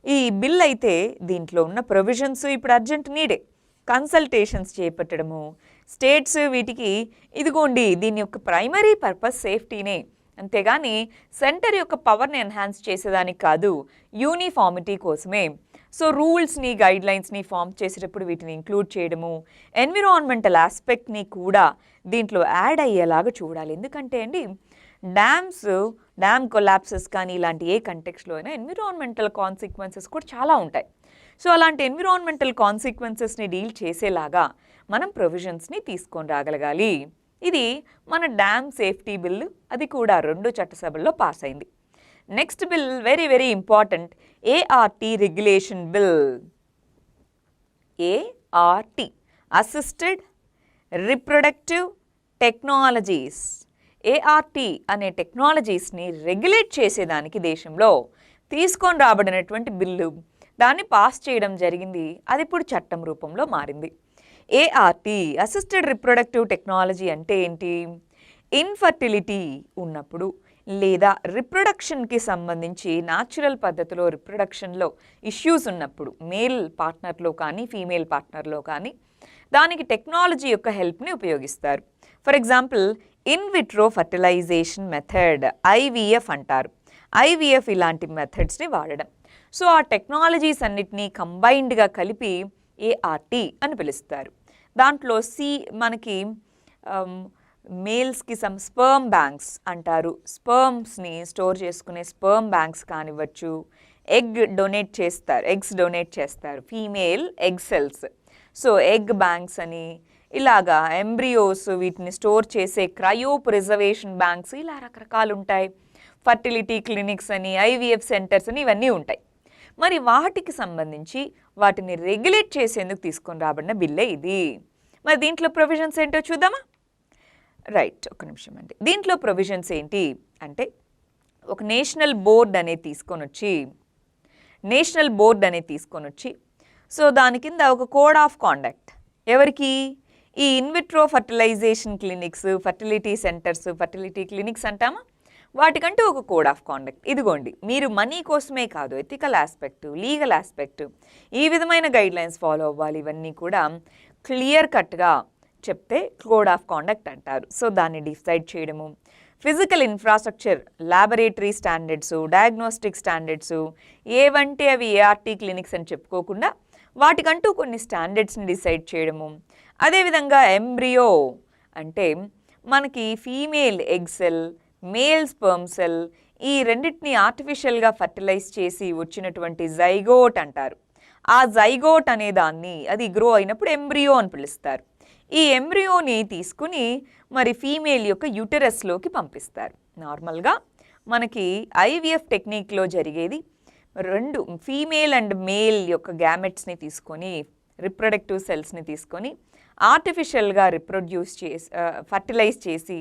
ఈ బిల్ అయితే దీంట్లో ఉన్న ప్రొవిజన్స్ ఇప్పుడు అర్జెంట్ నీడే. కన్సల్టేషన్స్ చేపట్టడము, స్టేట్స్ వీటికి ఇదిగోండి దీని యొక్క ప్రైమరీ పర్పస్ సేఫ్టీనే, అంతేగాని సెంటర్ యొక్క పవర్ని ఎన్హాన్స్ చేసేదానికి కాదు, యూనిఫార్మిటీ కోసమే. సో రూల్స్ని, గైడ్లైన్స్ని ఫామ్ చేసేటప్పుడు వీటిని ఇంక్లూడ్ చేయడము, ఎన్విరాన్మెంటల్ ఆస్పెక్ట్ని కూడా దీంట్లో యాడ్ అయ్యేలాగా చూడాలి. ఎందుకంటే అండి డ్యామ్ కొలాప్సెస్ కానీ ఇలాంటి ఏ కంటెక్స్లో అయినా ఎన్విరాన్మెంటల్ కాన్సిక్వెన్సెస్ కూడా చాలా ఉంటాయి. సో అలాంటి ఎన్విరాన్మెంటల్ కాన్సిక్వెన్సెస్ని డీల్ చేసేలాగా మనం ప్రొవిజన్స్ని తీసుకొని రాగలగాలి. ఇది మన డ్యామ్ సేఫ్టీ బిల్లు, అది కూడా 2 చట్టసభల్లో పాస్ అయింది. Next bill very very important, ART regulation bill. ART assisted reproductive technologies. ART అనే టెక్నాలజీస్ని రెగ్యులేట్ చేసేదానికి దేశంలో తీసుకొని రాబడినటువంటి బిల్లు, దాన్ని పాస్ చేయడం జరిగింది. అది ఇప్పుడు చట్టం రూపంలో మారింది. ఏఆర్టీ అసిస్టెడ్ రిప్రొడక్టివ్ టెక్నాలజీ అంటే ఏంటి? ఇన్ఫర్టిలిటీ ఉన్నప్పుడు లేదా రిప్రొడక్షన్కి సంబంధించి న్యాచురల్ పద్ధతిలో రిప్రొడక్షన్లో ఇష్యూస్ ఉన్నప్పుడు మేల్ పార్ట్నర్లో కానీ ఫీమేల్ పార్ట్నర్లో కానీ దానికి టెక్నాలజీ యొక్క హెల్ప్ని ఉపయోగిస్తారు. For example in vitro fertilisation method, IVF అంటారు. ఐవీఎఫ్ ఇలాంటి మెథడ్స్ని వాడడం. సో ఆ టెక్నాలజీస్ అన్నిటినీ కంబైన్డ్గా కలిపి ఏఆర్టీ అని పిలుస్తారు. దాంట్లో మనకి మేల్స్కి స్పర్మ్ బ్యాంక్స్ అంటారు. స్పర్మ్స్ని స్టోర్ చేసుకునే స్పర్మ్ బ్యాంక్స్ కానివ్వచ్చు. ఎగ్స్ డొనేట్ చేస్తారు, female egg cells. So egg banks అని, ఇలాగా ఎంబ్రియోస్ వీటిని స్టోర్ చేసే క్రయో ప్రిజర్వేషన్ బ్యాంక్స్, ఇలా రకరకాలు ఉంటాయి. ఫర్టిలిటీ క్లినిక్స్ అని, ఐవీఎఫ్ సెంటర్స్ అని ఇవన్నీ ఉంటాయి. మరి వాటికి సంబంధించి వాటిని రెగ్యులేట్ చేసేందుకు తీసుకొని రాబడిన బిల్లే ఇది. మరి దీంట్లో ప్రొవిజన్స్ ఏంటో చూద్దామా? రైట్, ఒక నిమిషం అండి. దీంట్లో ప్రొవిజన్స్ ఏంటి అంటే, ఒక నేషనల్ బోర్డ్ అనేది తీసుకొని వచ్చి సో దాని కింద ఒక కోడ్ ఆఫ్ కాండక్ట్ ఎవరికి? ఈ in vitro fertilisation clinics, fertility centres, fertility clinics అంటామా, వాటికంటూ ఒక కోడ్ ఆఫ్ కాండక్ట్. ఇదిగోండి, మీరు మనీ కోసమే కాదు, ఎథికల్ ఆస్పెక్ట్, లీగల్ ఆస్పెక్ట్, ఈ విధమైన గైడ్లైన్స్ ఫాలో అవ్వాలి. ఇవన్నీ కూడా క్లియర్ కట్గా చెప్తే కోడ్ ఆఫ్ కాండక్ట్ అంటారు. సో దాన్ని డిసైడ్ చేయడము, physical infrastructure, laboratory standards, diagnostic standards, ఏవంటే అవి ఏఆర్టీ క్లినిక్స్ అని చెప్పుకోకుండా వాటికంటూ కొన్ని స్టాండర్డ్స్ని డిసైడ్ చేయడము. అదేవిధంగా ఎంబ్రియో అంటే మనకి female egg cell, male sperm cell, ఈ రెండింటిని ఆర్టిఫిషియల్గా ఫర్టిలైజ్ చేసి వచ్చినటువంటి జైగోట్ అంటారు. ఆ జైగోట్ అనే దాన్ని అది గ్రో అయినప్పుడు ఎంబ్రియో అని పిలుస్తారు. ఈ ఎంబ్రియోని తీసుకుని మరి ఫీమేల్ యొక్క యూటరస్లోకి పంపిస్తారు. నార్మల్గా మనకి ఐవీఎఫ్ టెక్నిక్లో జరిగేది, రెండు ఫీమేల్ అండ్ మేల్ యొక్క గ్యామెట్స్ని తీసుకొని, రిప్రొడక్టివ్ సెల్స్ని తీసుకొని ఆర్టిఫిషియల్గా రిప్రొడ్యూస్ చేసి ఫర్టిలైజ్ చేసి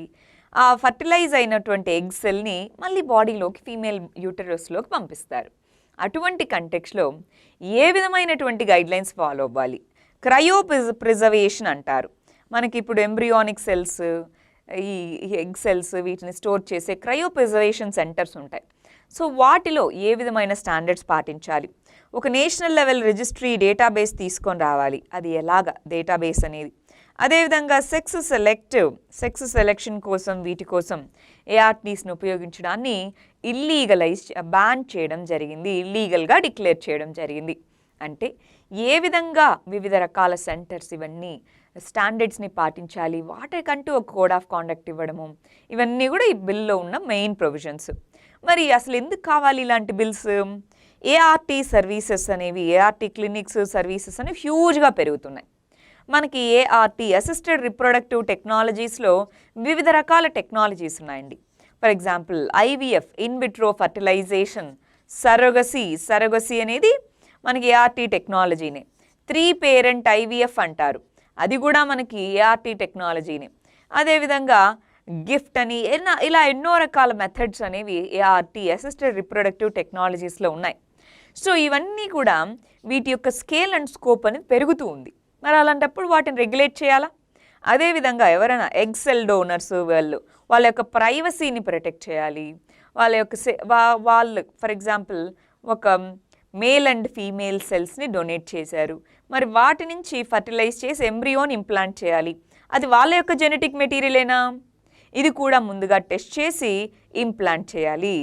ఆ ఫర్టిలైజ్ అయినటువంటి ఎగ్ సెల్ని మళ్ళీ బాడీలోకి, ఫీమేల్ యూటరస్లోకి పంపిస్తారు. అటువంటి కంటెక్స్లో ఏ విధమైనటువంటి గైడ్లైన్స్ ఫాలో అవ్వాలి? క్రయో ప్రిజర్వేషన్ అంటారు. మనకి ఇప్పుడు ఎంబ్రియానిక్ సెల్స్, ఈ ఎగ్ సెల్స్, వీటిని స్టోర్ చేసే క్రయో ప్రిజర్వేషన్ సెంటర్స్ ఉంటాయి. సో వాటిలో ఏ విధమైన స్టాండర్డ్స్ పాటించాలి? ఒక నేషనల్ లెవెల్ రిజిస్ట్రీ డేటాబేస్ తీసుకొని రావాలి. అది ఎలాగ డేటాబేస్ అనేది? అదేవిధంగా సెక్స్ సెలెక్షన్ కోసం, వీటి కోసం ఏఆర్టీస్ని ఉపయోగించడాన్ని బ్యాన్ చేయడం జరిగింది, ఇల్లీగల్గా డిక్లేర్ చేయడం జరిగింది. అంటే ఏ విధంగా వివిధ రకాల సెంటర్స్ ఇవన్నీ స్టాండర్డ్స్ని పాటించాలి, వాటికంటూ ఒక కోడ్ ఆఫ్ కాండక్ట్ ఇవ్వడము, ఇవన్నీ కూడా ఈ బిల్లో ఉన్న మెయిన్ ప్రొవిజన్స్. మరి అసలు ఎందుకు కావాలి ఇలాంటి బిల్స్? ఏఆర్టీ సర్వీసెస్ అనేవి, ఏఆర్టీ క్లినిక్స్ సర్వీసెస్ అనేవి హ్యూజ్గా పెరుగుతున్నాయి. మనకి ఏఆర్టీ అసిస్టెడ్ రిప్రొడక్టివ్ టెక్నాలజీస్లో వివిధ రకాల టెక్నాలజీస్ ఉన్నాయండి. For example IVF, in vitro fertilisation, surrogacy అనేది మనకి ఏఆర్టీ టెక్నాలజీనే. 3 పేరెంట్ ఐవీఎఫ్ అంటారు, అది కూడా మనకి ఏఆర్టీ టెక్నాలజీనే. అదేవిధంగా గిఫ్ట్ అని ఇలా ఎన్నో రకాల మెథడ్స్ అనేవి ఏఆర్టీ అసిస్టెడ్ రిప్రొడక్టివ్ టెక్నాలజీస్లో ఉన్నాయి. సో ఇవన్నీ కూడా వీటి యొక్క స్కేల్ అండ్ స్కోప్ అనేది పెరుగుతూ ఉంది. మరి అలాంటప్పుడు వాటిని రెగ్యులేట్ చేయాలా? అదేవిధంగా ఎవరైనా ఎగ్ సెల్ డోనర్స్, వాళ్ళ యొక్క ప్రైవసీని ప్రొటెక్ట్ చేయాలి. వాళ్ళ యొక్క వాళ్ళు ఫర్ ఎగ్జాంపుల్ ఒక మేల్ అండ్ ఫీమేల్ సెల్స్ని డొనేట్ చేశారు, మరి వాటి నుంచి ఫర్టిలైజ్ చేసి ఎంబ్రియోని ఇంప్లాంట్ చేయాలి. అది వాళ్ళ యొక్క జెనెటిక్ మెటీరియలేనా? ఇది కూడా ముందుగా టెస్ట్ చేసి ఇంప్లాంట్ చేయాలి.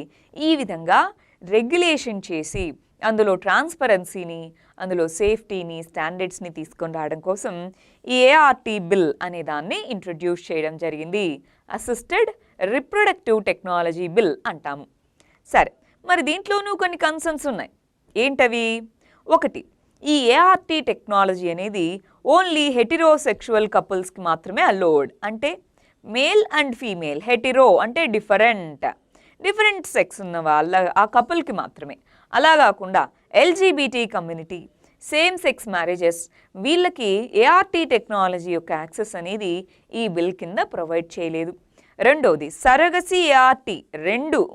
ఈ విధంగా రెగ్యులేషన్ చేసి అందులో ట్రాన్స్పరెన్సీని, అందులో సేఫ్టీని, స్టాండర్డ్స్ని తీసుకొని రావడం కోసం ఈ ఏఆర్టీ బిల్ అనే దాన్ని ఇంట్రడ్యూస్ చేయడం జరిగింది. అసిస్టెడ్ రిప్రొడక్టివ్ టెక్నాలజీ బిల్ అంటాము. సరే, మరి దీంట్లోనూ కొన్ని కన్సర్న్స్ ఉన్నాయి. ఏంటవి? ఒకటి, ఈ ఏఆర్టీ టెక్నాలజీ అనేది ఓన్లీ హెటిరోసెక్షువల్ కపుల్స్కి మాత్రమే అలౌడ్. అంటే మేల్ అండ్ ఫీమేల్, హెటిరో అంటే డిఫరెంట్ సెక్స్ ఉన్న వాళ్ళ ఆ కపుల్కి మాత్రమే. అలా కాకుండా LGBT community, same sex marriages, వీళ్ళకి ఏఆర్టీ టెక్నాలజీ యొక్క యాక్సెస్ అనేది ఈ బిల్ కింద ప్రొవైడ్ చేయలేదు. రెండోది సరగసీ ఏఆర్టీ,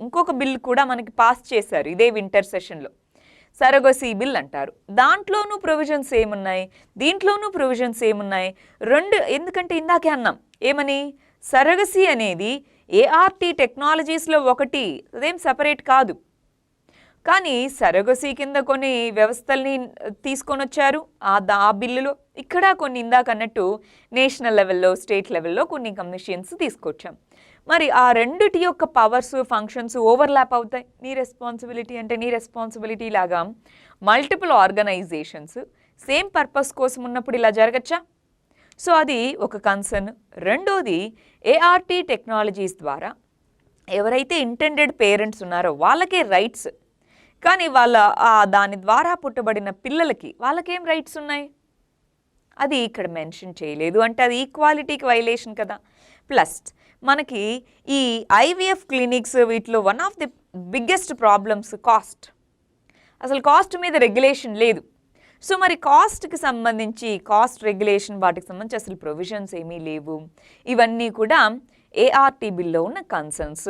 ఇంకొక బిల్ కూడా మనకి పాస్ చేశారు ఇదే వింటర్ సెషన్లో, సరగసీ బిల్ అంటారు. దాంట్లోనూ ప్రొవిజన్స్ ఏమున్నాయి, దీంట్లోనూ ప్రొవిజన్స్ ఏమున్నాయి? ఎందుకంటే ఇందాకే అన్నాం ఏమని, సరగసీ అనేది ఏఆర్టీ టెక్నాలజీస్లో ఒకటి, అదేం సపరేట్ కాదు. కానీ సరగసీ కింద కొన్ని వ్యవస్థల్ని తీసుకొని వచ్చారు ఆ బిల్లులో. ఇక్కడ కొన్ని ఇందాక అన్నట్టు నేషనల్ లెవెల్లో, స్టేట్ లెవెల్లో కొన్ని కమిషన్స్ తీసుకొచ్చాం. మరి ఆ రెండిటి యొక్క పవర్స్, ఫంక్షన్స్ ఓవర్లాప్ అవుతాయి. నీ రెస్పాన్సిబిలిటీ అంటే నీ రెస్పాన్సిబిలిటీ లాగా మల్టిపుల్ ఆర్గనైజేషన్స్ సేమ్ పర్పస్ కోసం ఉన్నప్పుడు ఇలా జరగచ్చా? సో అది ఒక కన్సర్న్. రెండోది, ఏఆర్టీ టెక్నాలజీస్ ద్వారా ఎవరైతే ఇంటెండెడ్ పేరెంట్స్ ఉన్నారో వాళ్ళకే రైట్స్, కానీ దాని ద్వారా పుట్టబడిన పిల్లలకి వాళ్ళకేం రైట్స్ ఉన్నాయి? అది ఇక్కడ మెన్షన్ చేయలేదు. అంటే అది ఈక్వాలిటీకి వైలేషన్ కదా. ప్లస్ మనకి ఈ ఐవీఎఫ్ క్లినిక్స్, వీటిలో one of the biggest problems cost. అసలు కాస్ట్ మీద రెగ్యులేషన్ లేదు. సో మరి కాస్ట్కి సంబంధించి, కాస్ట్ రెగ్యులేషన్ వాటికి సంబంధించి అసలు ప్రొవిజన్స్ ఏమీ లేవు. ఇవన్నీ కూడా ఏఆర్టీ బిల్లో ఉన్న కన్సర్న్స్.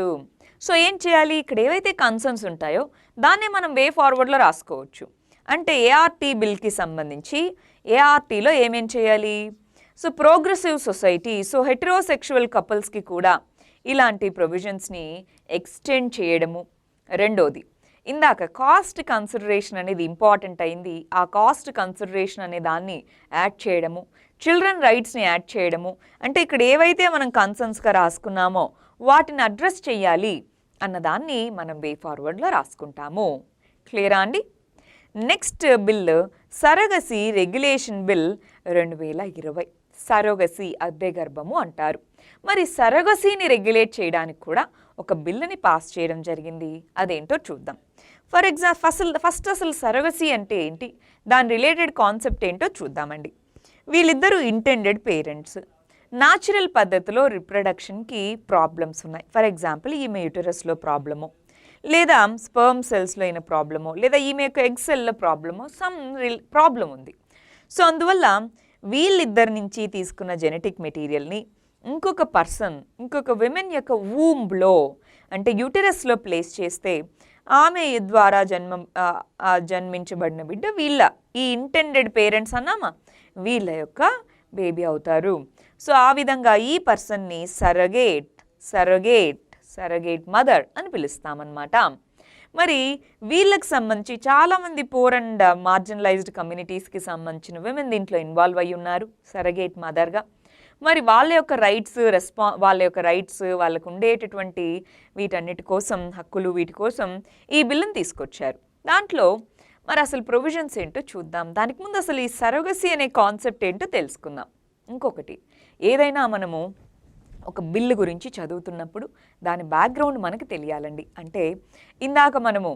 సో ఏం చేయాలి? ఇక్కడ ఏవైతే కన్సర్న్స్ ఉంటాయో దాన్నే మనం వే ఫార్వర్డ్లో రాసుకోవచ్చు. అంటే ఏఆర్టీ బిల్కి సంబంధించి ఏఆర్టీలో ఏమేం చేయాలి? సో ప్రోగ్రెసివ్ సొసైటీ, సో హెటెరోసెక్షువల్ కపుల్స్కి కూడా ఇలాంటి ప్రొవిజన్స్ని ఎక్స్టెండ్ చేయడము. రెండోది, ఇందాక కాస్ట్ కన్సిడరేషన్ అనేది ఇంపార్టెంట్ అయింది, ఆ కాస్ట్ కన్సిడరేషన్ అనే దాన్ని యాడ్ చేయడము, చిల్డ్రన్ రైట్స్ని యాడ్ చేయడము. అంటే ఇక్కడ ఏవైతే మనం కన్సర్న్స్గా రాసుకున్నామో వాటిని అడ్రస్ చేయాలి అన్నదాన్ని మనం వే ఫార్వర్డ్లో రాసుకుంటాము. క్లియరా అండి? Next bill surrogacy regulation bill 2020. Surrogacy అద్దె గర్భము అంటారు. మరి సరగసిని రెగ్యులేట్ చేయడానికి కూడా ఒక బిల్లుని పాస్ చేయడం జరిగింది. అదేంటో చూద్దాం. ఫర్ ఎగ్జాంపుల్ ఫస్ట్ అసలు సరగసి అంటే ఏంటి, దాని రిలేటెడ్ కాన్సెప్ట్ ఏంటో చూద్దామండి. వీళ్ళిద్దరూ ఇంటెండెడ్ పేరెంట్స్, న్యాచురల్ పద్ధతిలో రిప్రొడక్షన్కి ప్రాబ్లమ్స్ ఉన్నాయి. ఫర్ ఎగ్జాంపుల్ ఈమె యూటరస్లో ప్రాబ్లము, లేదా స్పర్మ్ సెల్స్లో అయిన ప్రాబ్లము, లేదా ఈమె యొక్క ఎగ్ సెల్లో ప్రాబ్లము, సమ్ ప్రాబ్లం ఉంది. సో అందువల్ల వీళ్ళిద్దరి నుంచి తీసుకున్న జెనెటిక్ మెటీరియల్ని ఇంకొక విమెన్ యొక్క వూంబ్లో అంటే యూటరస్లో ప్లేస్ చేస్తే ఆమె ద్వారా జన్మించబడిన బిడ్డ ఈ ఇంటెండెడ్ పేరెంట్స్ అన్నామా, వీళ్ళ యొక్క బేబీ అవుతారు. సో ఆ విధంగా ఈ పర్సన్ని సరగేట్ మదర్ అని పిలుస్తామన్నమాట. మరి వీళ్ళకి సంబంధించి చాలామంది పూర్ అండ్ మార్జినలైజ్డ్ కమ్యూనిటీస్కి సంబంధించిన విమెన్ దీంట్లో ఇన్వాల్వ్ అయ్యి ఉన్నారు సరగేట్ మదర్గా. మరి వాళ్ళ యొక్క రైట్స్ వాళ్ళకు ఉండేటటువంటి వీటన్నిటి కోసం హక్కులు, వీటి కోసం ఈ బిల్లును తీసుకొచ్చారు. దాంట్లో మరి అసలు ప్రొవిజన్స్ ఏంటో చూద్దాం. దానికి ముందు అసలు ఈ సరోగసీ అనే కాన్సెప్ట్ ఏంటో తెలుసుకుందాం. ఇంకొకటి, ఏదైనా మనము ఒక బిల్లు గురించి చదువుతున్నప్పుడు దాని బ్యాక్గ్రౌండ్ మనకు తెలియాలండి. అంటే ఇందాక మనము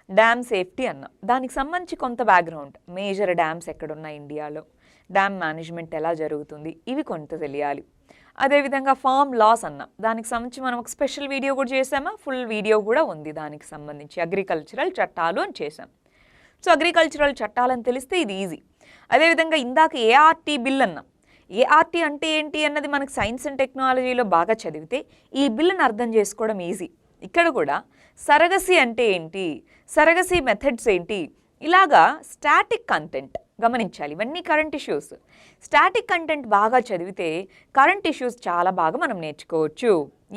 డ్యామ్ సేఫ్టీ అన్నాం, దానికి సంబంధించి కొంత బ్యాక్గ్రౌండ్, మేజర్ డ్యామ్స్ ఎక్కడున్నాయి ఇండియాలో, డ్యామ్ మేనేజ్మెంట్ ఎలా జరుగుతుంది, ఇవి కొంత తెలియాలి. అదేవిధంగా ఫార్మ్ లాస్ అన్నాం, దానికి సంబంధించి మనం ఒక స్పెషల్ వీడియో కూడా చేసామా, ఫుల్ వీడియో కూడా ఉంది దానికి సంబంధించి. అగ్రికల్చరల్ చట్టాలు అని చేసాం. సో అగ్రికల్చరల్ చట్టాలని తెలిస్తే ఇది ఈజీ. అదేవిధంగా ఇందాక ఏఆర్టీ బిల్ అన్నాం, ఏఆర్టీ అంటే ఏంటి అన్నది మనకు సైన్స్ అండ్ టెక్నాలజీలో బాగా చదివితే ఈ బిల్లును అర్థం చేసుకోవడం ఈజీ. ఇక్కడ కూడా సరగసీ అంటే ఏంటి, సరగసీ మెథడ్స్ ఏంటి, ఇలాగా స్టాటిక్ కంటెంట్ గమనించాలి. ఇవన్నీ కరెంట్ ఇష్యూస్. స్టాటిక్ కంటెంట్ బాగా చదివితే కరెంట్ ఇష్యూస్ చాలా బాగా మనం నేర్చుకోవచ్చు.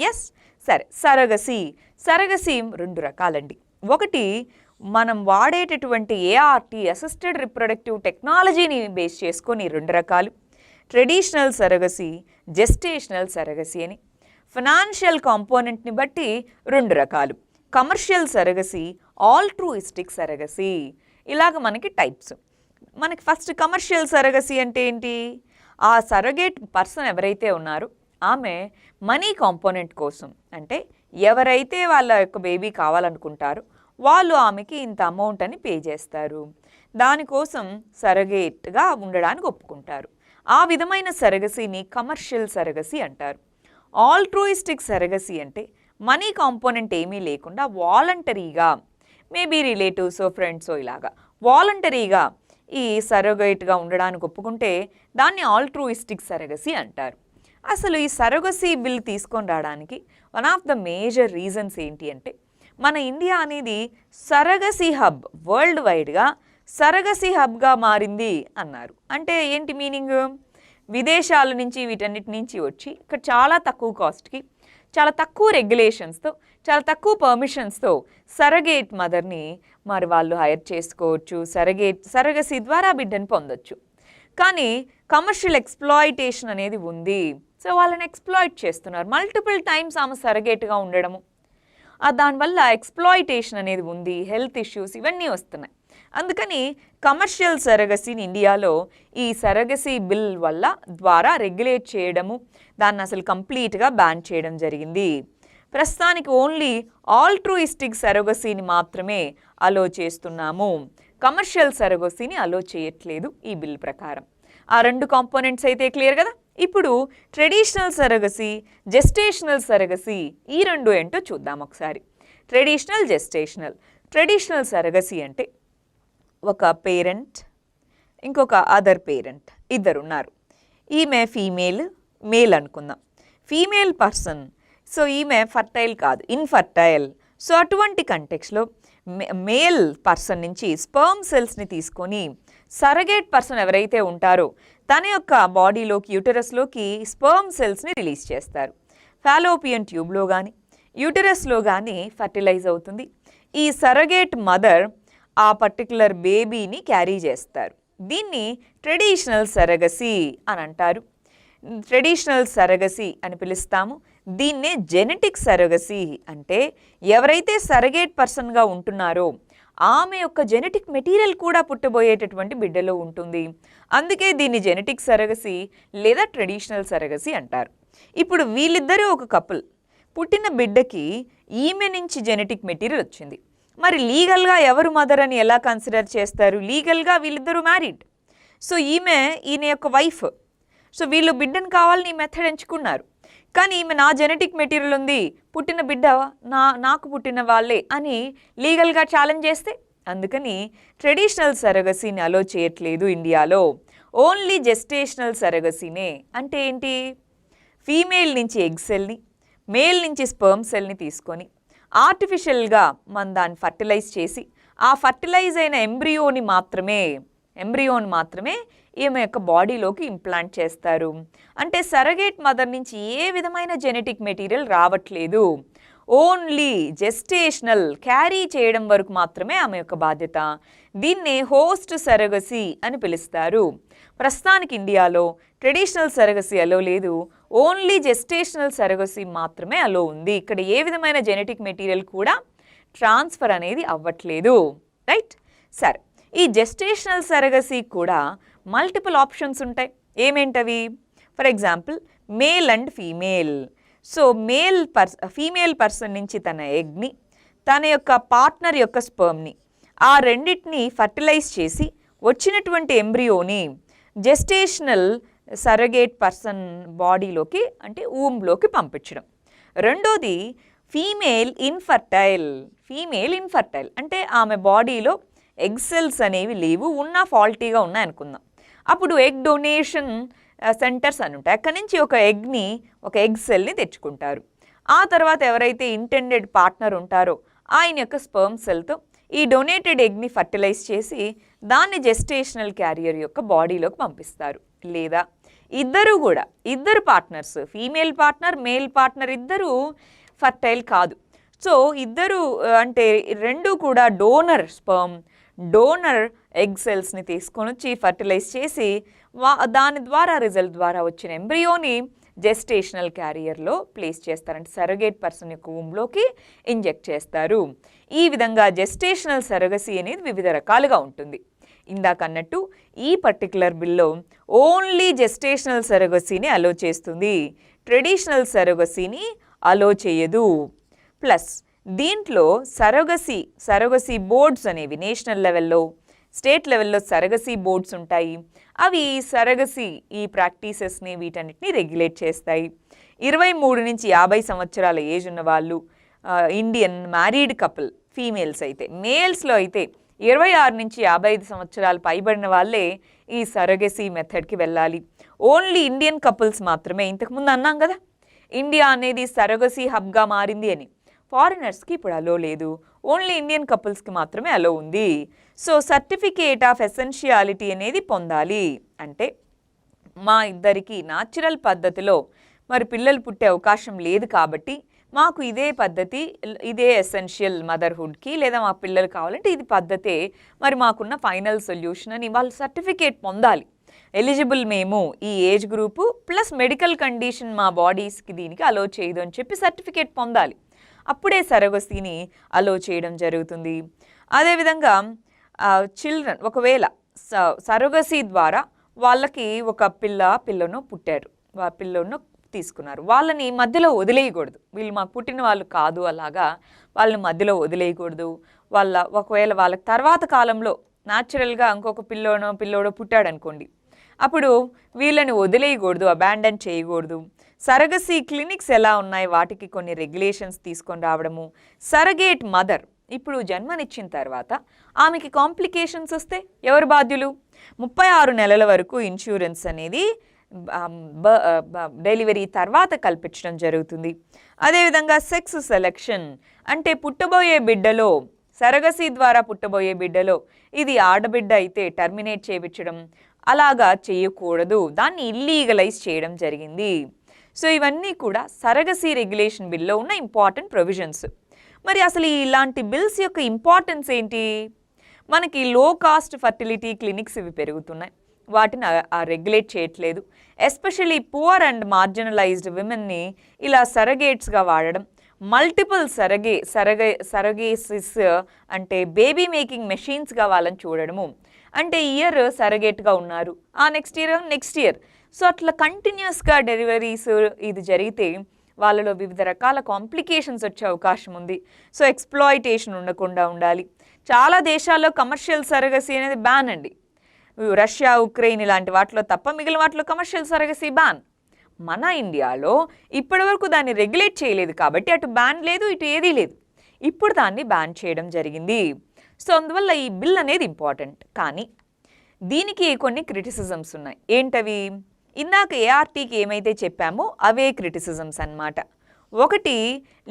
ఎస్, సరే. సరగసీ 2 రకాలండి. ఒకటి, మనం వాడేటటువంటి ఏఆర్టీ అసిస్టెడ్ రిప్రొడక్టివ్ టెక్నాలజీని బేస్ చేసుకొని 2 రకాలు, ట్రెడిషనల్ సరగసీ, జెస్టేషనల్ సరగసీ అని. ఫైనాన్షియల్ కాంపోనెంట్ని బట్టి 2 రకాలు, కమర్షియల్ సరగసీ, ఆల్ట్రూయిస్టిక్ సరగసీ. ఇలాగ మనకి టైప్స్. మనకి ఫస్ట్ కమర్షియల్ సరగసీ అంటే ఏంటి, ఆ సరగేట్ పర్సన్ ఎవరైతే ఉన్నారో ఆమె మనీ కాంపోనెంట్ కోసం, అంటే ఎవరైతే వాళ్ళ యొక్క బేబీ కావాలనుకుంటారో వాళ్ళు ఆమెకి ఇంత అమౌంట్ అని పే చేస్తారు, దానికోసం సరగేట్గా ఉండడానికి ఒప్పుకుంటారు. ఆ విధమైన సరగసీని కమర్షియల్ సరగసీ అంటారు. ఆల్ట్రూయిస్టిక్ సరగసీ అంటే మనీ కాంపోనెంట్ ఏమీ లేకుండా వాలంటరీగా, మేబీ రిలేటివ్సో ఫ్రెండ్సో ఇలాగా వాలంటరీగా ఈ సరగేట్గా ఉండడానికి ఒప్పుకుంటే దాన్ని ఆల్ట్రూయిస్టిక్ సరగసీ అంటారు. అసలు ఈ సరగసీ బిల్ తీసుకొని రావడానికి one of the major reasons ఏంటి అంటే, మన ఇండియా అనేది సరగసీ హబ్, వరల్డ్ వైడ్గా సరగసీ హబ్గా మారింది అన్నారు. అంటే ఏంటి మీనింగ్, విదేశాల నుంచి వీటన్నిటి నుంచి వచ్చి ఇక్కడ చాలా తక్కువ కాస్ట్కి, చాలా తక్కువ రెగ్యులేషన్స్తో, చాలా తక్కువ పర్మిషన్స్తో సరగేట్ మదర్ని మరి వాళ్ళు హైర్ చేసుకోవచ్చు, సరగసీ ద్వారా బిడ్డను పొందొచ్చు. కానీ కమర్షియల్ ఎక్స్ప్లాయిటేషన్ అనేది ఉంది. సో వాళ్ళని ఎక్స్ప్లాయిట్ చేస్తున్నారు. మల్టిపుల్ టైమ్స్ ఆమె సరగేట్గా ఉండడము, దానివల్ల ఎక్స్ప్లాయిటేషన్ అనేది ఉంది, హెల్త్ ఇష్యూస్ ఇవన్నీ వస్తున్నాయి. అందుకని కమర్షియల్ సరగసీని ఇండియాలో ఈ సరగసీ బిల్ ద్వారా రెగ్యులేట్ చేయడము, దాన్ని అసలు కంప్లీట్గా బ్యాన్ చేయడం జరిగింది. ప్రస్తుతానికి ఓన్లీ ఆల్ట్రూయిస్టిక్ సరగసీని మాత్రమే అలో చేస్తున్నాము, కమర్షియల్ సరగసీని అలో చేయట్లేదు ఈ బిల్ ప్రకారం. ఆ 2 కాంపోనెంట్స్ అయితే క్లియర్ కదా. ఇప్పుడు ట్రెడిషనల్ సరగసీ, జెస్టేషనల్ సరగసీ, ఈ 2 ఏంటో చూద్దాం ఒకసారి. ట్రెడిషనల్ సరగసీ అంటే ఒక పేరెంట్, ఇంకొక అదర్ పేరెంట్, ఇద్దరున్నారు. ఈమె మేల్ అనుకుందాం, ఫీమేల్ పర్సన్. సో ఈమె ఫర్టైల్ కాదు, ఇన్ఫర్టైల్. సో అటువంటి కంటెక్స్లో మేల్ పర్సన్ నుంచి స్పర్మ్ సెల్స్ని తీసుకొని సరగేట్ పర్సన్ ఎవరైతే ఉంటారో తన యొక్క బాడీలోకి యూటరస్లోకి స్పర్మ్ సెల్స్ని రిలీజ్ చేస్తారు. ఫాలోపియన్ ట్యూబ్లో కానీ యూటరస్లో కానీ ఫర్టిలైజ్ అవుతుంది. ఈ సరగేట్ మదర్ ఆ పర్టికులర్ బేబీని క్యారీ చేస్తారు. దీన్ని ట్రెడిషనల్ సరగసీ అని అంటారు. ట్రెడిషనల్ సరగసీ అని పిలుస్తాము. దీన్నే జెనెటిక్ సరగసీ అంటే ఎవరైతే సరగేట్ పర్సన్గా ఉంటున్నారో ఆమె యొక్క జెనెటిక్ మెటీరియల్ కూడా పుట్టబోయేటటువంటి బిడ్డలో ఉంటుంది. అందుకే దీన్ని జెనెటిక్ సరగసీ లేదా ట్రెడిషనల్ సరగసీ అంటారు. ఇప్పుడు వీళ్ళిద్దరూ ఒక కపుల్, పుట్టిన బిడ్డకి ఈమె నుంచి జెనెటిక్ మెటీరియల్ వచ్చింది. మరి లీగల్గా ఎవరు మదర్ అని ఎలా కన్సిడర్ చేస్తారు? లీగల్గా వీళ్ళిద్దరూ మ్యారీడ్. సో ఈయన యొక్క వైఫ్. సో వీళ్ళు బిడ్డను కావాలని ఈ మెథడ్ ఎంచుకున్నారు. కానీ ఈమె నా జెనెటిక్ మెటీరియల్ ఉంది, పుట్టిన బిడ్డ నాకు పుట్టిన వాళ్ళే అని లీగల్గా ఛాలెంజ్ చేస్తే, అందుకని ట్రెడిషనల్ సరగసీని అలో చేయట్లేదు ఇండియాలో. ఓన్లీ జెస్టేషనల్ సరగసీనే. అంటే ఏంటి? ఫీమేల్ నుంచి ఎగ్ సెల్ని, మేల్ నుంచి స్పర్మ్ సెల్ని తీసుకొని ఆర్టిఫిషియల్గా దాన్ని ఫర్టిలైజ్ చేసి ఆ ఫర్టిలైజ్ అయిన ఎంబ్రియోని మాత్రమే ఈమె యొక్క బాడీలోకి ఇంప్లాంట్ చేస్తారు. అంటే సరగేట్ మదర్ నుంచి ఏ విధమైన జెనెటిక్ మెటీరియల్ రావట్లేదు. ఓన్లీ జెస్టేషనల్ క్యారీ చేయడం వరకు మాత్రమే ఆమె యొక్క బాధ్యత. దీన్నే హోస్ట్ సరగసీ అని పిలుస్తారు. ప్రస్తుతానికి ఇండియాలో ట్రెడిషనల్ సరగసీ అలో లేదు. ఓన్లీ జెస్టేషనల్ సరగసీ మాత్రమే అలో ఉంది. ఇక్కడ ఏ విధమైన జెనెటిక్ మెటీరియల్ కూడా ట్రాన్స్ఫర్ అనేది అవ్వట్లేదు. రైట్? సరే, ఈ జెస్టేషనల్ సరగసీ కూడా మల్టిపుల్ ఆప్షన్స్ ఉంటాయి. ఏమేంటవి? For example male and female. So female person నుంచి తన ఎగ్ని, తన యొక్క పార్ట్నర్ యొక్క స్పర్మ్ని, ఆ రెండింటిని ఫర్టిలైజ్ చేసి వచ్చినటువంటి ఎంబ్రియోని జెస్టేషనల్ సరగేట్ పర్సన్ బాడీలోకి అంటే ఊంలోకి పంపించడం. రెండోది ఫీమేల్ ఇన్ఫర్టైల్ అంటే ఆమె బాడీలో ఎగ్ సెల్స్ అనేవి లేవు, ఉన్నా ఫాల్టీగా ఉన్నాయి అనుకుందాం. అప్పుడు ఎగ్ డొనేషన్ సెంటర్స్ అని ఉంటాయి. అక్కడి నుంచి ఒక ఎగ్ సెల్ని తెచ్చుకుంటారు. ఆ తర్వాత ఎవరైతే ఇంటెండెడ్ పార్ట్నర్ ఉంటారో ఆయన యొక్క స్పర్మ్ సెల్తో ఈ డొనేటెడ్ ఎగ్ని ఫర్టిలైజ్ చేసి దాన్ని జెస్టేషనల్ క్యారియర్ యొక్క బాడీలోకి పంపిస్తారు. లేదా ఇద్దరు partners, female partner, male partner ఇద్దరు ఫర్టైల్ కాదు. సో ఇద్దరు అంటే రెండు కూడా డోనర్ ఎగ్ సెల్స్ని తీసుకొని వచ్చి ఫర్టిలైజ్ చేసి దాని ద్వారా రిజల్ట్ ద్వారా వచ్చిన ఎంబ్రియోని జెస్టేషనల్ క్యారియర్లో ప్లేస్ చేస్తారంటే సరగేట్ పర్సన్ యొక్క ఊంలోకి ఇంజెక్ట్ చేస్తారు. ఈ విధంగా జెస్టేషనల్ సరగసీ అనేది వివిధ రకాలుగా ఉంటుంది. ఇందాక అన్నట్టు ఈ పర్టికులర్ బిల్లో ఓన్లీ జెస్టేషనల్ సరగసీని అలో చేస్తుంది, ట్రెడిషనల్ సరగసీని అలో చేయదు. ప్లస్ దీంట్లో సరగసీ బోర్డ్స్ అనేవి నేషనల్ లెవెల్లో, స్టేట్ లెవెల్లో సరగసీ బోర్డ్స్ ఉంటాయి. అవి సరగసీ ఈ ప్రాక్టీసెస్ని వీటన్నిటిని రెగ్యులేట్ చేస్తాయి. 23 నుంచి 50 సంవత్సరాల ఏజ్ ఉన్న వాళ్ళు, ఇండియన్ మ్యారీడ్ కపుల్ ఫీమేల్స్ అయితే, మేల్స్లో అయితే 26 నుంచి 55 సంవత్సరాలు పైబడిన వాళ్ళే ఈ సరగసీ మెథడ్కి వెళ్ళాలి. ఓన్లీ ఇండియన్ కపుల్స్ మాత్రమే. ఇంతకుముందు అన్నాం కదా ఇండియా అనేది సరగసీ హబ్గా మారింది అని. ఫారినర్స్కి ఇప్పుడు అలో లేదు, ఓన్లీ ఇండియన్ కపుల్స్కి మాత్రమే అలో ఉంది. సో సర్టిఫికేట్ ఆఫ్ ఎసెన్షియాలిటీ అనేది పొందాలి. అంటే మా ఇద్దరికి న్యాచురల్ పద్ధతిలో మరి పిల్లలు పుట్టే అవకాశం లేదు కాబట్టి మాకు ఇదే పద్ధతి, ఇదే ఎసెన్షియల్ మదర్హుడ్కి, లేదా మా పిల్లలు కావాలంటే ఇది పద్ధతే, మరి మాకున్న ఫైనల్ సొల్యూషన్ అని వాళ్ళు సర్టిఫికేట్ పొందాలి. ఎలిజిబుల్ మేము ఈ age group plus medical condition మా బాడీస్కి దీనికి అలో చేయదు అని చెప్పి సర్టిఫికేట్ పొందాలి. అప్పుడే సరగసీని అలో చేయడం జరుగుతుంది. అదేవిధంగా చిల్డ్రన్ ఒకవేళ సరగసీ ద్వారా వాళ్ళకి ఒక పిల్లను పుట్టారు, పిల్లను తీసుకున్నారు, వాళ్ళని మధ్యలో వదిలేయకూడదు. వీళ్ళు మాకు పుట్టిన వాళ్ళు కాదు, అలాగా వాళ్ళని మధ్యలో వదిలేయకూడదు. ఒకవేళ వాళ్ళకి తర్వాత కాలంలో న్యాచురల్గా ఇంకొక పిల్లోడో పుట్టాడు అనుకోండి, అప్పుడు వీళ్ళని వదిలేయకూడదు, అబాండన్ చేయకూడదు. సరగసీ క్లినిక్స్ ఎలా ఉన్నాయి వాటికి కొన్ని రెగ్యులేషన్స్ తీసుకొని రావడము. సరగేట్ మదర్ ఇప్పుడు జన్మనిచ్చిన తర్వాత ఆమెకి కాంప్లికేషన్స్ వస్తే ఎవరు బాధ్యులు? 36 నెలల వరకు ఇన్సూరెన్స్ అనేది డెలివరీ తర్వాత కల్పించడం జరుగుతుంది. అదేవిధంగా సెక్స్ సెలెక్షన్ అంటే పుట్టబోయే బిడ్డలో, సరగసీ ద్వారా పుట్టబోయే బిడ్డలో ఇది ఆడబిడ్డ అయితే టర్మినేట్ చేయించడం, అలాగా చేయకూడదు, దాన్ని ఇల్లీగలైజ్ చేయడం జరిగింది. సో ఇవన్నీ కూడా సరగసీ రెగ్యులేషన్ బిల్లో ఉన్న ఇంపార్టెంట్ ప్రొవిజన్స్. మరి అసలు ఇలాంటి బిల్స్ యొక్క ఇంపార్టెన్స్ ఏంటి? మనకి లో కాస్ట్ ఫర్టిలిటీ క్లినిక్స్ ఇవి పెరుగుతున్నాయి, వాటిని రెగ్యులేట్ చేయట్లేదు. ఎస్పెషలీ పువర్ అండ్ మార్జినలైజ్డ్ విమెన్ని ఇలా సరగేట్స్గా వాడడం, మల్టిపుల్ సరగేసిస్ అంటే బేబీ మేకింగ్ మెషిన్స్గా వాళ్ళని చూడడము. అంటే ఇయర్ సరగేట్గా ఉన్నారు, నెక్స్ట్ ఇయర్ సో అట్లా కంటిన్యూస్గా డెలివరీస్ ఇది జరిగితే వాళ్ళలో వివిధ రకాల కాంప్లికేషన్స్ వచ్చే అవకాశం ఉంది. సో ఎక్స్ప్లాయిటేషన్ ఉండకుండా ఉండాలి. చాలా దేశాల్లో కమర్షియల్ సరగసీ అనేది బ్యాన్ అండి. రష్యా, ఉక్రెయిన్ ఇలాంటి వాటిలో తప్ప మిగిలిన వాటిలో కమర్షియల్ సరగసీ బ్యాన్. మన ఇండియాలో ఇప్పటివరకు దాన్ని రెగ్యులేట్ చేయలేదు కాబట్టి అటు బ్యాన్ లేదు, ఇటు ఏదీ లేదు. ఇప్పుడు దాన్ని బ్యాన్ చేయడం జరిగింది. సో అందువల్ల ఈ బిల్ అనేది ఇంపార్టెంట్. కానీ దీనికి కొన్ని క్రిటిసిజమ్స్ ఉన్నాయి. ఏంటవి? ఇందాక ఏఆర్టీకి ఏమైతే చెప్పామో అవే క్రిటిసిజమ్స్ అన్నమాట. ఒకటి,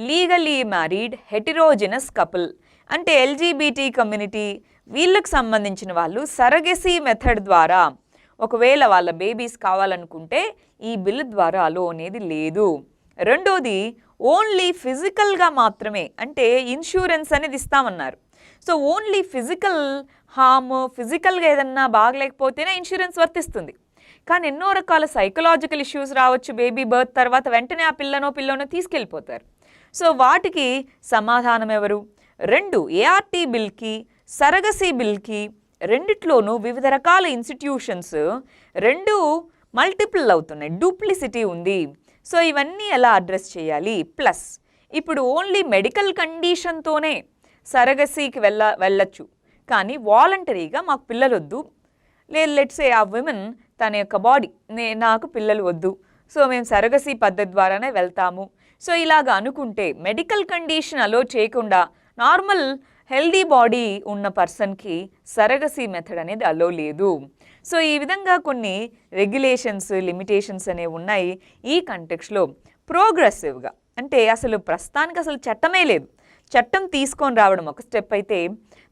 లీగల్లీ మ్యారీడ్ హెటిరోజినస్ కపుల్ అంటే ఎల్జీబీటీ కమ్యూనిటీ వీళ్ళకి సంబంధించిన వాళ్ళు సరగసీ మెథడ్ ద్వారా ఒకవేళ వాళ్ళ బేబీస్ కావాలనుకుంటే ఈ బిల్ ద్వారా అలో అనేది లేదు. రెండోది, ఓన్లీ ఫిజికల్గా మాత్రమే, అంటే ఇన్సూరెన్స్ అనేది ఇస్తామన్నారు. సో ఓన్లీ ఫిజికల్ హామ్, ఫిజికల్గా ఏదన్నా బాగలేకపోతేనే ఇన్సూరెన్స్ వర్తిస్తుంది. కానీ ఎన్నో రకాల సైకలాజికల్ ఇష్యూస్ రావచ్చు బేబీ బర్త్ తర్వాత, వెంటనే ఆ పిల్లనో తీసుకెళ్ళిపోతారు. సో వాటికి సమాధానం ఎవరు? రెండు, ఏఆర్టీ బిల్కి సరగసీ బిల్కి రెండిట్లోనూ వివిధ రకాల ఇన్స్టిట్యూషన్స్ రెండు మల్టిపుల్ అవుతున్నాయి, డూప్లిసిటీ ఉంది. సో ఇవన్నీ ఎలా అడ్రస్ చేయాలి? ప్లస్ ఇప్పుడు ఓన్లీ మెడికల్ కండిషన్తోనే సరగసీకి వెళ్ళచ్చు, కానీ వాలంటరీగా మాకు పిల్లలు వద్దు, లేదు లెట్స్ ఏ ఆ విమెన్ తన యొక్క బాడీ నాకు పిల్లలు వద్దు, సో మేము సరగసీ పద్ధతి ద్వారానే వెళ్తాము. సో ఇలాగ అనుకుంటే మెడికల్ కండిషన్ అలో చేయకుండా నార్మల్ హెల్దీ బాడీ ఉన్న పర్సన్కి సరగసీ మెథడ్ అనేది అలో లేదు. సో ఈ విధంగా కొన్ని రెగ్యులేషన్స్, లిమిటేషన్స్ అనేవి ఉన్నాయి. ఈ కంటెక్స్లో ప్రోగ్రెసివ్గా అంటే అసలు ప్రస్తుతానికి అసలు చట్టమే లేదు, చట్టం తీసుకొని రావడం ఒక స్టెప్ అయితే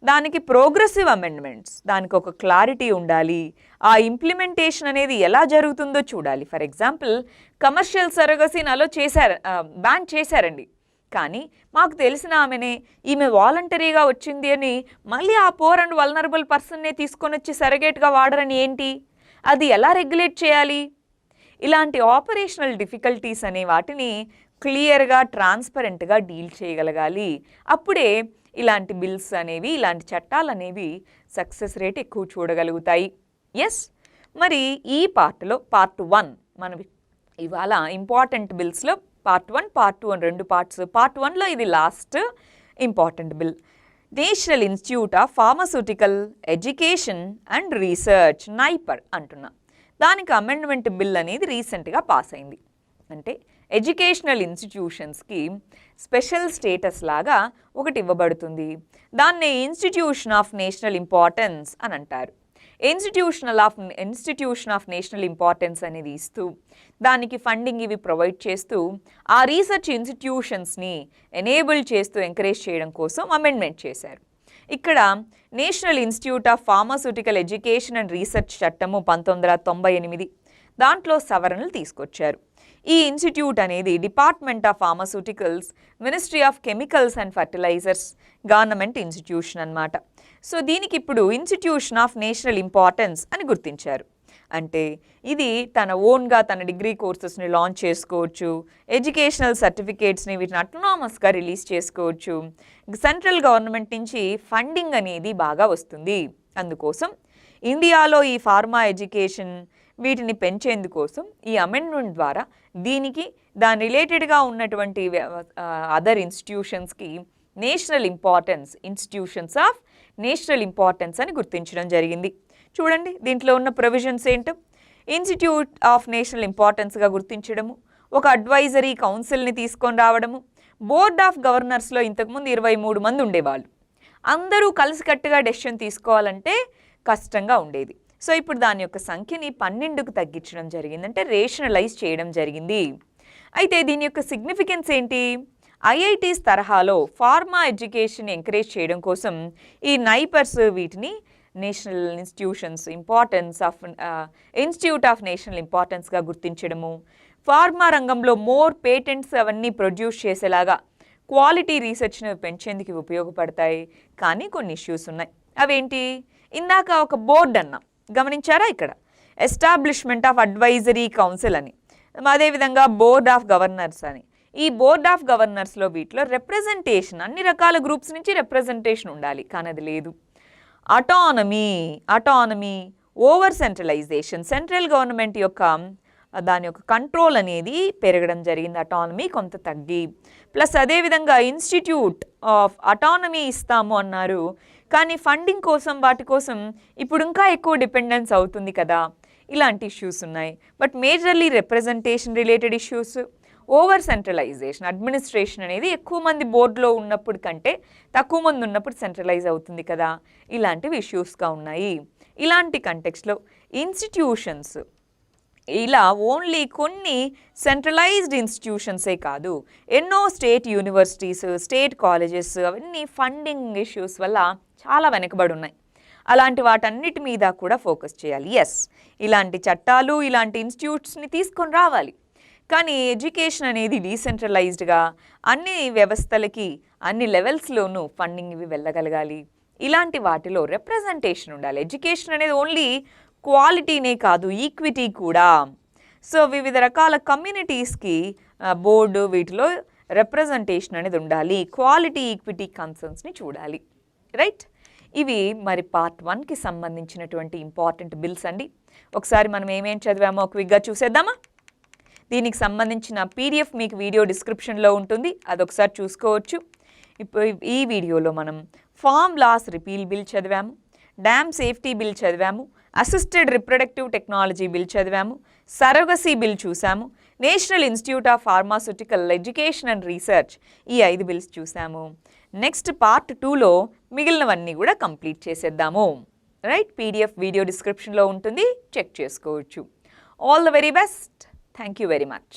దానికి ప్రోగ్రెసివ్ అమెండ్మెంట్స్, దానికి ఒక క్లారిటీ ఉండాలి. ఆ ఇంప్లిమెంటేషన్ అనేది ఎలా జరుగుతుందో చూడాలి. ఫర్ ఎగ్జాంపుల్ కమర్షియల్ సరగసీని అలో బ్యాన్ చేశారండి, కానీ మాకు తెలిసిన ఈమె వాలంటరీగా వచ్చింది అని మళ్ళీ ఆ పోర్ అండ్ వల్నరబుల్ పర్సన్నే తీసుకొని వచ్చి సరగేట్గా వాడరని ఏంటి? అది ఎలా రెగ్యులేట్ చేయాలి? ఇలాంటి ఆపరేషనల్ డిఫికల్టీస్ అనే వాటిని క్లియర్గా, ట్రాన్స్పరెంట్గా డీల్ చేయగలగాలి. అప్పుడే ఇలాంటి బిల్స్ అనేవి, ఇలాంటి చట్టాలు అనేవి సక్సెస్ రేట్ ఎక్కువ చూడగలుగుతాయి. ఎస్, మరి ఈ పార్ట్లో పార్ట్ 1 మనం ఇవాళ ఇంపార్టెంట్ బిల్స్లో పార్ట్ 1, పార్ట్ 2 అని రెండు పార్ట్స్. పార్ట్ 1లో ఇది last important bill, national Institute of Pharmaceutical Education and research, NIPER అంటున్నా. దానికి అమెండ్మెంట్ బిల్ అనేది రీసెంట్గా పాస్ అయింది. అంటే ఎడ్యుకేషనల్ ఇన్స్టిట్యూషన్స్కి స్పెషల్ స్టేటస్ లాగా ఒకటి ఇవ్వబడుతుంది. దాన్ని ఇన్స్టిట్యూషన్ ఆఫ్ నేషనల్ ఇంపార్టెన్స్ అని అంటారు. ఇన్స్టిట్యూషన్ ఆఫ్ నేషనల్ ఇంపార్టెన్స్ అనేది ఇస్తూ దానికి ఫండింగ్ ఇవి ప్రొవైడ్ చేస్తూ ఆ రీసెర్చ్ ఇన్స్టిట్యూషన్స్ని ఎనేబుల్ చేస్తూ ఎంకరేజ్ చేయడం కోసం అమెండ్మెంట్ చేశారు. ఇక్కడ National Institute of Pharmaceutical Education and Research చట్టము 1998 దాంట్లో సవరణలు తీసుకొచ్చారు. ఈ ఇన్స్టిట్యూట్ అనేది Department of Pharmaceuticals, Ministry of Chemicals and Fertilisers government institution అన్నమాట. సో దీనికి ఇప్పుడు ఇన్స్టిట్యూషన్ ఆఫ్ నేషనల్ ఇంపార్టెన్స్ అని గుర్తించారు. అంటే ఇది తన ఓన్గా తన డిగ్రీ కోర్సెస్ని లాంచ్ చేసుకోవచ్చు, ఎడ్యుకేషనల్ సర్టిఫికేట్స్ని వీటిని అటోనామస్గా రిలీజ్ చేసుకోవచ్చు, సెంట్రల్ గవర్నమెంట్ నుంచి ఫండింగ్ అనేది బాగా వస్తుంది. అందుకోసం ఇండియాలో ఈ ఫార్మా ఎడ్యుకేషన్ వీటిని పెంచేందుకోసం ఈ అమెండ్మెంట్ ద్వారా దీనికి దాని రిలేటెడ్గా ఉన్నటువంటి అదర్ ఇన్స్టిట్యూషన్స్కి national importance, institutions of national importance అని గుర్తించడం జరిగింది. చూడండి దీంట్లో ఉన్న ప్రొవిజన్స్ ఏంటో. ఇన్స్టిట్యూట్ ఆఫ్ నేషనల్ ఇంపార్టెన్స్గా గుర్తించడము, ఒక అడ్వైజరీ కౌన్సిల్ని తీసుకొని రావడము, బోర్డ్ ఆఫ్ గవర్నర్స్లో ఇంతకుముందు 23 మంది ఉండేవాళ్ళు, అందరూ కలిసికట్టుగా డెసిషన్ తీసుకోవాలంటే కష్టంగా ఉండేది. సో ఇప్పుడు దాని యొక్క సంఖ్యని 12కు తగ్గించడం జరిగింది, అంటే రేషనలైజ్ చేయడం జరిగింది. అయితే దీని యొక్క సిగ్నిఫికెన్స్ ఏంటి? ఐఐటీస్ తరహాలో ఫార్మా ఎడ్యుకేషన్ ఎంకరేజ్ చేయడం కోసం ఈ నైపర్స్ వీటిని national institutions institute of national ఇంపార్టెన్స్గా గుర్తించడము, ఫార్మా రంగంలో మోర్ పేటెంట్స్ అవన్నీ ప్రొడ్యూస్ చేసేలాగా క్వాలిటీ రీసెర్చ్ను పెంచేందుకు ఉపయోగపడతాయి. కానీ కొన్ని ఇష్యూస్ ఉన్నాయి. అవేంటి? ఇందాక ఒక బోర్డు అన్నాం, గమనించారా? ఇక్కడ ఎస్టాబ్లిష్మెంట్ ఆఫ్ అడ్వైజరీ కౌన్సిల్ అని, అదేవిధంగా బోర్డ్ ఆఫ్ గవర్నర్స్ అని. ఈ బోర్డ్ ఆఫ్ గవర్నర్స్లో వీటిలో రిప్రజెంటేషన్, అన్ని రకాల గ్రూప్స్ నుంచి రిప్రజెంటేషన్ ఉండాలి, కానీ అది లేదు. Autonomy, over centralisation, central government యొక్క దాని యొక్క కంట్రోల్ అనేది పెరగడం జరిగింది, అటానమీ కొంత తగ్గి. ప్లస్ అదేవిధంగా ఇన్స్టిట్యూట్ ఆఫ్ అటానమీ ఇస్తాము అన్నారు, కానీ ఫండింగ్ కోసం వాటి కోసం ఇప్పుడు ఇంకా ఎక్కువ డిపెండెన్స్ అవుతుంది కదా, ఇలాంటి ఇష్యూస్ ఉన్నాయి. But majorly representation related issues, over centralisation, administration అనేది ఎక్కువ మంది బోర్డులో ఉన్నప్పుడు కంటే తక్కువ మంది ఉన్నప్పుడు సెంట్రలైజ్ అవుతుంది కదా, ఇలాంటివి ఇష్యూస్గా ఉన్నాయి. ఇలాంటి కంటెక్స్లో ఇన్స్టిట్యూషన్స్ ఇలా ఓన్లీ కొన్ని సెంట్రలైజ్డ్ ఇన్స్టిట్యూషన్సే కాదు, ఎన్నో స్టేట్ యూనివర్సిటీస్, స్టేట్ కాలేజెస్ అవన్నీ ఫండింగ్ ఇష్యూస్ వల్ల చాలా వెనకబడి ఉన్నాయి. అలాంటి వాటన్నిటి మీద కూడా ఫోకస్ చేయాలి. ఎస్, ఇలాంటి చట్టాలు, ఇలాంటి ఇన్స్టిట్యూట్స్ని తీసుకొని రావాలి. కానీ ఎడ్యుకేషన్ అనేది డీసెంట్రలైజ్డ్గా అన్ని వ్యవస్థలకి అన్ని లెవెల్స్లోనూ ఫండింగ్ ఇవి వెళ్ళగలగాలి. ఇలాంటి వాటిలో రిప్రజెంటేషన్ ఉండాలి. ఎడ్యుకేషన్ అనేది ఓన్లీ క్వాలిటీనే కాదు, ఈక్విటీ కూడా. సో వివిధ రకాల కమ్యూనిటీస్కి బోర్డు వీటిలో రిప్రజెంటేషన్ అనేది ఉండాలి. క్వాలిటీ, ఈక్విటీ కన్సర్న్స్ని చూడాలి. రైట్, ఇవి మరి పార్ట్ 1కి సంబంధించినటువంటి ఇంపార్టెంట్ బిల్స్ అండి. ఒకసారి మనం ఏమేం చదివామో క్విక్గా చూసేద్దామా? దీనికి సంబంధించిన పీడిఎఫ్ మీకు వీడియో డిస్క్రిప్షన్లో ఉంటుంది, అదొకసారి చూసుకోవచ్చు. ఇప్పుడు ఈ వీడియోలో మనం ఫార్మ్ లాస్ రిపీల్ బిల్ చదివాము, డ్యామ్ సేఫ్టీ బిల్ చదివాము, అసిస్టెడ్ రిప్రొడక్టివ్ టెక్నాలజీ బిల్ చదివాము, సరోగసీ బిల్ చూసాము, national Institute of Pharmaceutical Education and research, ఈ 5 బిల్స్ చూసాము. నెక్స్ట్ పార్ట్ 2లో మిగిలినవన్నీ కూడా కంప్లీట్ చేసేద్దాము. రైట్, పీడిఎఫ్ వీడియో డిస్క్రిప్షన్లో ఉంటుంది, చెక్ చేసుకోవచ్చు. All the very best. Thank you very much.